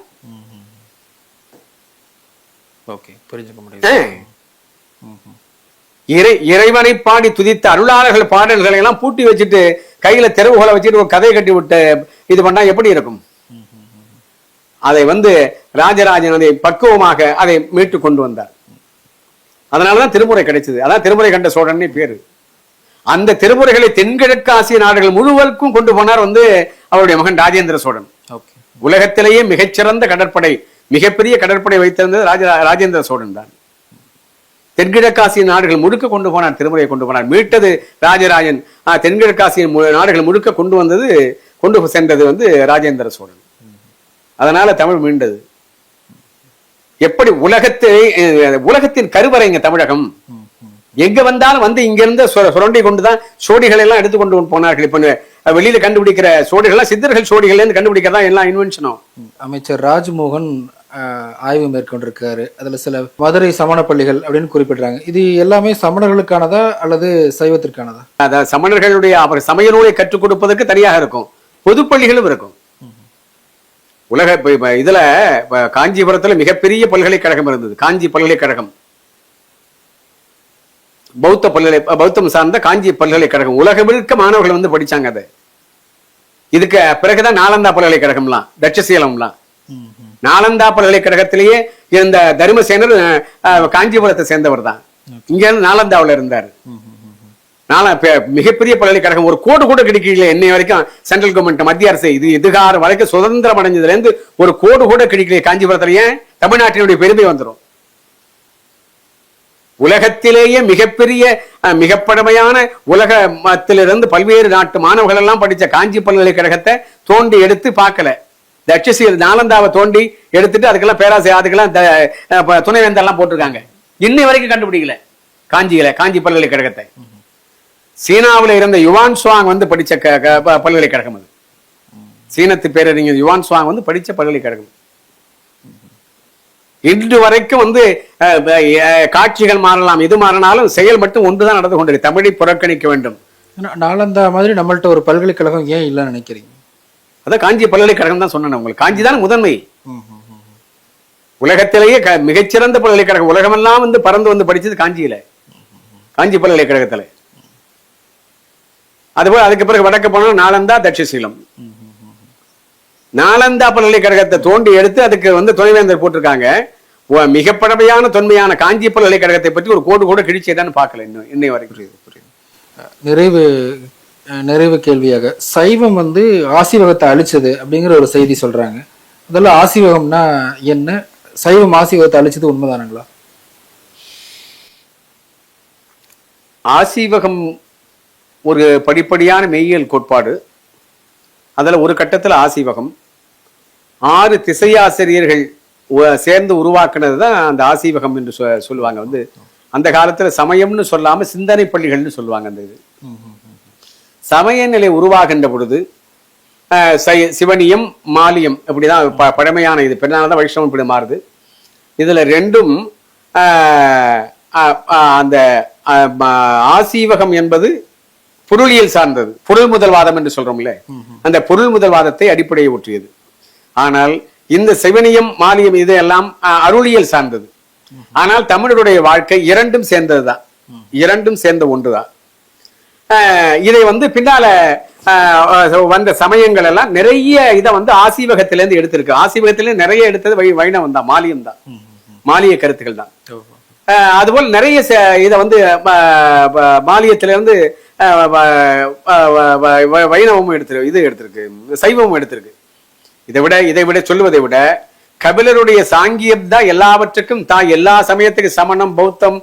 புரிஞ்சுக்க முடியும். இறைவனை பாடி துதித்த அருளாளர்கள் பாடல்களை எல்லாம் பூட்டி வச்சுட்டு கையில தெருவுகளை வச்சுட்டு ஒரு கதை கட்டி விட்டு இது பண்ணா எப்படி இருக்கும்? அதை வந்து ராஜராஜன் அதை பக்குவமாக அதை மீட்டு கொண்டு வந்தார். அதனாலதான் திருமுறை கிடைச்சது. அதான் திருமுறை கண்ட சோழன் பேரு. அந்த திருமுறைகளை தென்கிழக்கு ஆசிய நாடுகள் முழுவதுக்கும் கொண்டு போனார் வந்து அவருடைய மகன் ராஜேந்திர சோழன். உலகத்திலேயே மிகச்சிறந்த கடற்படை, மிகப்பெரிய கடற்படை வைத்திருந்தது ராஜேந்திர சோழன் தான். தென்கிழக்காசிய நாடுகள் முழுக்க கொண்டு போனார், திருமுறையை கொண்டு போனார். மீட்டது ராஜராஜன். தென்கிழக்காசிய நாடுகள் முழுக்க கொண்டு சென்றது வந்து ராஜேந்திர சோழன். அதனால தமிழ் மீண்டது. எப்படி உலகத்தின் கருவறைங்க தமிழகம். எங்க வந்தாலும் வந்து இங்க இருந்த சுரண்டை கொண்டுதான் சோடிகள் எல்லாம் எடுத்து கொண்டு போனார்கள். இப்ப வெளியில கண்டுபிடிக்கிற சோடிகள் சித்தர்கள் சோடிகள் இருந்து கண்டுபிடிக்கிறதா எல்லாம் இன்வென்ஷனும். அமைச்சர் ராஜ்மோகன் ஆய்வு மேற்கொண்டிருக்காரு. அதுல சில மதுரை சமண பள்ளிகள் அப்படின்னு குறிப்பிடுறாங்க. இது எல்லாமே சமணர்களுக்கானதா அல்லது சைவத்திற்கானதா? அதாவது சமணர்களுடைய அவர் சமய நூலை கற்றுக் கொடுப்பதற்கு தனியாக இருக்கும், பொதுப்பள்ளிகளும் இருக்கும். உலக இதுல காஞ்சிபுரத்துல மிகப்பெரிய பல்கலைக்கழகம் இருந்தது, காஞ்சி பல்கலைக்கழகம். பௌத்தம் சார்ந்த காஞ்சி பல்கலைக்கழகம். உலகமிழ்க்க மாணவர்கள் வந்து படிச்சாங்க. அது இதுக்கு பிறகுதான் நாலந்தா பல்கலைக்கழகம்லாம், தட்சசீலம்லாம். நாலந்தா பல்கலைக்கழகத்திலேயே இருந்த தர்மசேனர் காஞ்சிபுரத்தை சேர்ந்தவர் தான். இங்க இருந்து நாலந்தாவில் இருந்தார். மிகப்பெரிய பல்கலைக்கழகம் ஒரு கோடு கூட கிடைக்கல இன்னை வரைக்கும். சென்ட்ரல் கவர்மெண்ட் மத்திய அரசு இது எதிர்கால வரைக்கும் சுதந்திரம் அடைஞ்சதுல இருந்து ஒரு கோடு கூட கிடைக்கல காஞ்சிபுரத்துல. ஏன்? தமிழ்நாட்டினுடைய பெருமை வந்துடும். உலகத்திலேயே மிகப்பெரிய மிகப்பழமையான உலகத்திலிருந்து பல்வேறு நாட்டு மாணவர்கள் எல்லாம் படிச்ச காஞ்சி பல்கலைக்கழகத்தை தோண்டி எடுத்து பார்க்கல. தட்சசீல நாலந்தாவை தோண்டி எடுத்துட்டு அதுக்கெல்லாம் பேராசிரியர் அதுக்கெல்லாம் துணைவேந்தர் எல்லாம் போட்டிருக்காங்க. இன்னை வரைக்கும் கண்டுபிடிக்கல காஞ்சி பல்கலைக்கழகத்தை. சீனாவில் இருந்த யுவான் சுவாங் வந்து படிச்ச பல்கலைக்கழகம் அது. சீனத்து பேரறிஞர் யுவான் சுவாங் வந்து படிச்ச பல்கலைக்கழகம். இன்று வரைக்கும் வந்து காட்சிகள் மாறலாம், எது மாறினாலும் செயல் மட்டும் ஒன்றுதான் நடந்து கொண்டிருக்கு. தமிழை புறக்கணிக்க வேண்டும். நாலந்தா மாதிரி நம்மள்ட்ட ஒரு பல்கலைக்கழகம் ஏன் இல்லைன்னு நினைக்கிறீங்க? அதான் காஞ்சி பல்கலைக்கழகம் தான் சொன்னேன் உங்களுக்கு. காஞ்சி தான் முதன்மை. உலகத்திலேயே மிகச்சிறந்த பல்கலைக்கழகம். உலகமெல்லாம் வந்து பறந்து வந்து படிச்சது காஞ்சியில, காஞ்சி பல்கலைக்கழகத்துல. அதுபோல் அதுக்கு பிறகு வடக்கு போனா நாலந்தா, தட்சசீலம். நாலந்தா பல்கலைக்கழகத்தை தோண்டி எடுத்து அதுக்கு வந்து துணைவேந்தர் போட்டிருக்காங்க. மிக பழமையான தொன்மையான காஞ்சி பல்கலைக்கழகத்தை பற்றி ஒரு கோடு கூட கிழிச்சேதான்னு பார்க்கல இன்னை வரைக்கும். நிறைவு கேள்வியாக, சைவம் வந்து ஆசீவகத்தை அழிச்சது அப்படிங்கிற ஒரு செய்தி சொல்றாங்க. அதெல்லாம் ஆசீவகம்னா என்ன? சைவம் ஆசீவகத்தை அழிச்சது உண்மைதானுங்களா? ஆசீவகம் ஒரு படிப்படியான மெய்யியல் கோட்பாடு. அதுல ஒரு கட்டத்தில் ஆசீவகம் 6 திசையாசிரியர்கள் சேர்ந்து உருவாக்குனது தான் அந்த ஆசீவகம் என்று சொல்லுவாங்க. வந்து அந்த காலத்துல சமயம்னு சொல்லாம சிந்தனை பள்ளிகள்னு சொல்லுவாங்க. அந்த இது சமய நிலை உருவாகின்ற பொழுது சிவனியம் மாலியம் இப்படிதான் பழமையான இது. பின்னால்தான் வைஷ்ணவம் இப்படி மாறுது. இதுல ரெண்டும் அந்த ஆசீவகம் என்பது பொருளியல் சார்ந்தது. பொருள் முதல்வாதம் என்று சொல்றோம்ல, அந்த பொருள் முதல்வாதத்தை அடிப்படையை ஒற்றியது. ஆனால் இந்த சிவனியம் மாலியம் இது எல்லாம் அருளியல் சார்ந்தது. ஆனால் தமிழருடைய வாழ்க்கை இரண்டும் சேர்ந்ததுதான், இரண்டும் சேர்ந்த ஒன்றுதான். இதை வந்து பின்னால வந்த சமயங்கள் எல்லாம் நிறைய இதை வந்து ஆசீவகத்திலிருந்து எடுத்திருக்கு. ஆசீவகத்திலிருந்து நிறைய எடுத்தது வைணவம் தான், மாலியம் தான், மாலிய கருத்துக்கள் தான். அதுபோல் நிறைய இதை வந்து மாலியத்திலிருந்து வைணவமும் எடுத்திருக்கு, இது எடுத்திருக்கு, சைவமும் எடுத்திருக்கு. இதை விட சொல்லுவதை விட கபிலருடைய சாங்கியம் தான் எல்லாவற்றுக்கும் எல்லா சமயத்துக்கும் சமணம், பௌத்தம்,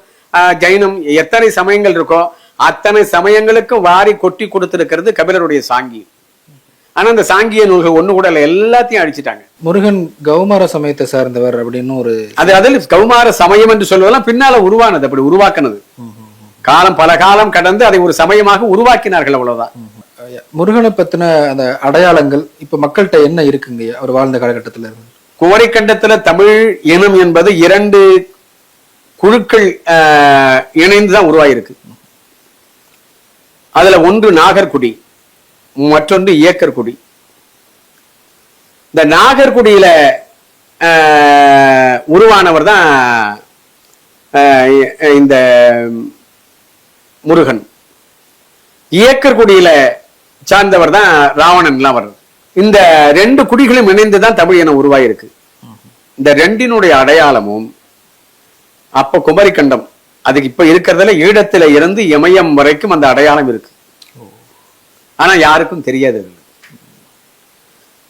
ஜைனம் எத்தனை சமயங்கள் இருக்கோ அத்தனை சமயங்களுக்கும் வாரி கொட்டி கொடுத்திருக்கிறது கபிலருடைய சாங்கியம். ஆனா அந்த சாங்கிய நூல்கள் ஒண்ணு கூட இல்ல, எல்லாத்தையும் அழிச்சிட்டாங்க. முருகன் கௌமார சமயத்தை சார்ந்தவர் அப்படின்னு ஒரு அதில் கௌமார சமயம் என்று சொல்வதெல்லாம் பின்னால உருவானது, அப்படி உருவாக்குனது. காலம் பல காலம் கடந்து அதை ஒரு சமயமாக உருவாக்கினார்கள், அவ்வளவுதான். முருகனை பத்தின அந்த அடையாளங்கள் இப்ப மக்கள்கிட்ட என்ன இருக்குங்க அவர் வாழ்ந்த காலகட்டத்துல? குமரிக்கண்டத்துல தமிழ் இனம் என்பது 2 குழுக்கள் இணைந்துதான் உருவாயிருக்கு. அதுல ஒன்று நாகர்குடி, மற்றொன்று இயக்கர்குடி. இந்த நாகர்குடியில உருவானவர் தான் இந்த முருகன். இயக்கர்குடியில சார்ந்தவர் தான் ராவணன் எல்லாம் வர்றது. இந்த 2 குடிகளும் இணைந்துதான் தமிழ் என உருவாயிருக்கு. இந்த 2னுடைய அடையாளமும் அப்ப குமரிக்கண்டம், அதுக்கு இப்ப இருக்கிறதுல ஈழத்துல இருந்து இமயம் வரைக்கும் அந்த அடையாளம் இருக்கு. ஆனா யாருக்கும் தெரியாது.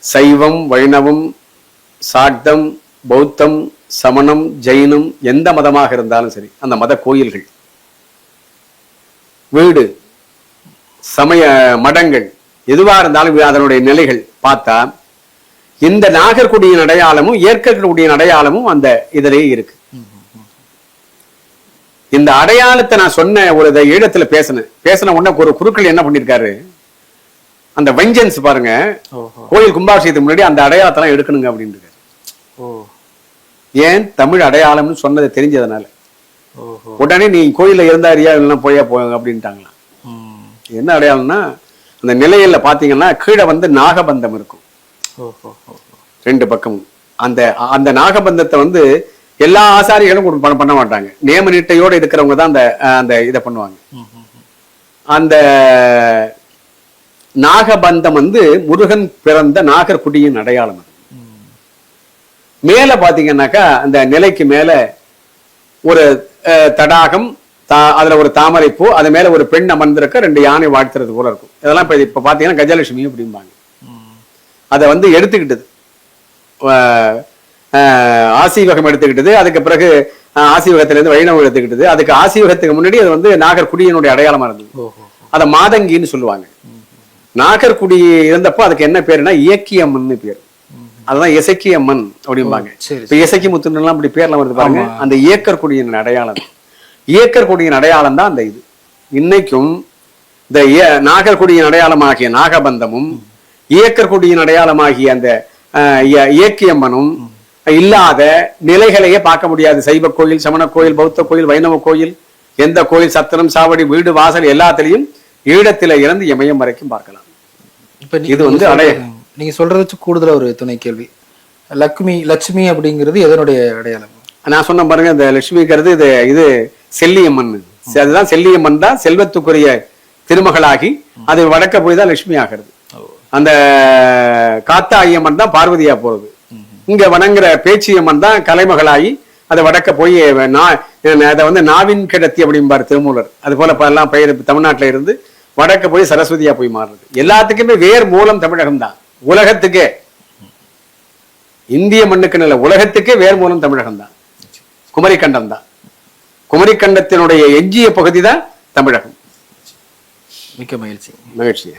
சைவம், வைணவம், சாக்தம், பௌத்தம், சமணம், ஜெயினம் எந்த மதமாக இருந்தாலும் சரி, அந்த மத கோயில்கள், வீடு, சமய மடங்கள் எதுவா இருந்தாலும் அதனுடைய நிலைகள் பார்த்தா இந்த நாகர்குடியின் அடையாளமும் ஏற்கக்கூடியின் அடையாளமும் அந்த இதிலேயே இருக்கு. இந்த அடையாளத்தை நான் சொன்ன ஒரு ஈழத்துல பேசின உடனே ஒரு குருக்கள் என்ன பண்ணிருக்காரு, அந்த வெஞ்சன்ஸ் பாருங்க, கோயில் கும்பாபிஷேகத்துக்கு முன்னாடி அந்த அடையாளத்தெல்லாம் எடுக்கணுங்க அப்படின்னு இருக்காரு. ஏன்? தமிழ் அடையாளம்னு சொன்னதை தெரிஞ்சதுனால. உடனே நீ கோயில்ல இருந்தாரியா இல்லைன்னா போயா போங்க அப்படின்ட்டாங்களாம். என்ன அடையாளம்னா அந்த நிலையில பாத்தீங்கன்னா கீழே வந்து நாகபந்தம் இருக்கும் 2 பக்கமும். அந்த நாகபந்தத்தை வந்து எல்லா ஆசாரிகளும் பண்ண மாட்டாங்க. நேம நீட்டையோடு இருக்கிறவங்க தான் அந்த இதை பண்ணுவாங்க. அந்த நாகபந்தம் வந்து முருகன் பிறந்த நாகர்குடியின் அடையாளம். மேல பாத்தீங்கன்னாக்கா அந்த நிலைக்கு மேல ஒரு தடாகம், அதுல ஒரு தாமரை பூ, அது மேல ஒரு பெண் அமர்ந்திருக்க 2 யானை வாழ்த்துறது போல இருக்கும். இதெல்லாம் இப்ப பாத்தீங்கன்னா கஜலட்சுமி அப்படிம்பாங்க. அதை வந்து எடுத்துக்கிட்டது ஆசீவகம் எடுத்துக்கிட்டது. அதுக்கு பிறகு ஆசீவகத்திலிருந்து வைணவம் எடுத்துக்கிட்டது. அதுக்கு ஆசீவகத்துக்கு முன்னாடி அது வந்து நாகர்குடியினுடைய அடையாளமா இருந்தது. அதை மாதங்கின்னு சொல்லுவாங்க. நாகர்குடி இருந்தப்போ அதுக்கு என்ன பேருன்னா இயக்கியம்மன் பேர். அதுதான் இசக்கியம்மன் அப்படிம்பாங்க. இப்ப இசக்கி முத்துன்னு எல்லாம் அப்படி பேர்லாம் வருது பாருங்க. அந்த இயக்கற்குடியின் அடையாளம், இயக்கற்குடியின் அடையாளம் தான் அந்த இது. இன்னைக்கும் இந்த நாகர்குடியின் அடையாளமாகிய நாகபந்தமும் இயக்கற்குடியின் அடையாளமாகிய அந்த இயக்கியம்மனும் இல்லாத நிலைகளையே பார்க்க முடியாது. சைவ கோயில், சமண கோயில், பௌத்த கோயில், வைணவ கோயில், எந்த கோயில், சத்திரம், சாவடி, வீடு, வாசல் எல்லாத்திலையும் ஈழத்தில இருந்து இமயம் வரைக்கும் பார்க்கலாம். இப்ப இது வந்து நீங்க சொல்றது வச்சு கூடுதலா ஒரு துணை கேள்வி. லட்சுமி அப்படிங்கிறது எதனுடைய அடையாளம்? நான் சொன்ன பாருங்க, இந்த லட்சுமிங்கிறது இது செல்லியம்மன். அதுதான் செல்லியம்மன் தான் செல்வத்துக்குரிய திருமகளாகி அது வடக்க போய் தான் லட்சுமி ஆகிறது. அந்த காத்தாயம்மன் தான் பார்வதியா போறது. இங்க வணங்குற பேச்சியம்மன் தான் கலைமகளாகி அதை வடக்க போய் அதை வந்து நாவின் கிடத்தி அப்படிம்பார் திருமூலர். அது போல எல்லாம் பெயர் தமிழ்நாட்டில இருந்து வடக்க போய் சரஸ்வதியா போய் மாறுறது. எல்லாத்துக்குமே வேர் மூலம் தமிழகம் தான். உலகத்துக்கே, இந்திய மண்ணுக்கு நல்ல உலகத்துக்கே வேர் மூலம் தமிழகம் தான், குமரிக்கண்டம் தான். குமரிக்கண்டத்தினுடைய எஞ்சிய பகுதி தான் தமிழகம். மிக்க மகிழ்ச்சி. மகிழ்ச்சி.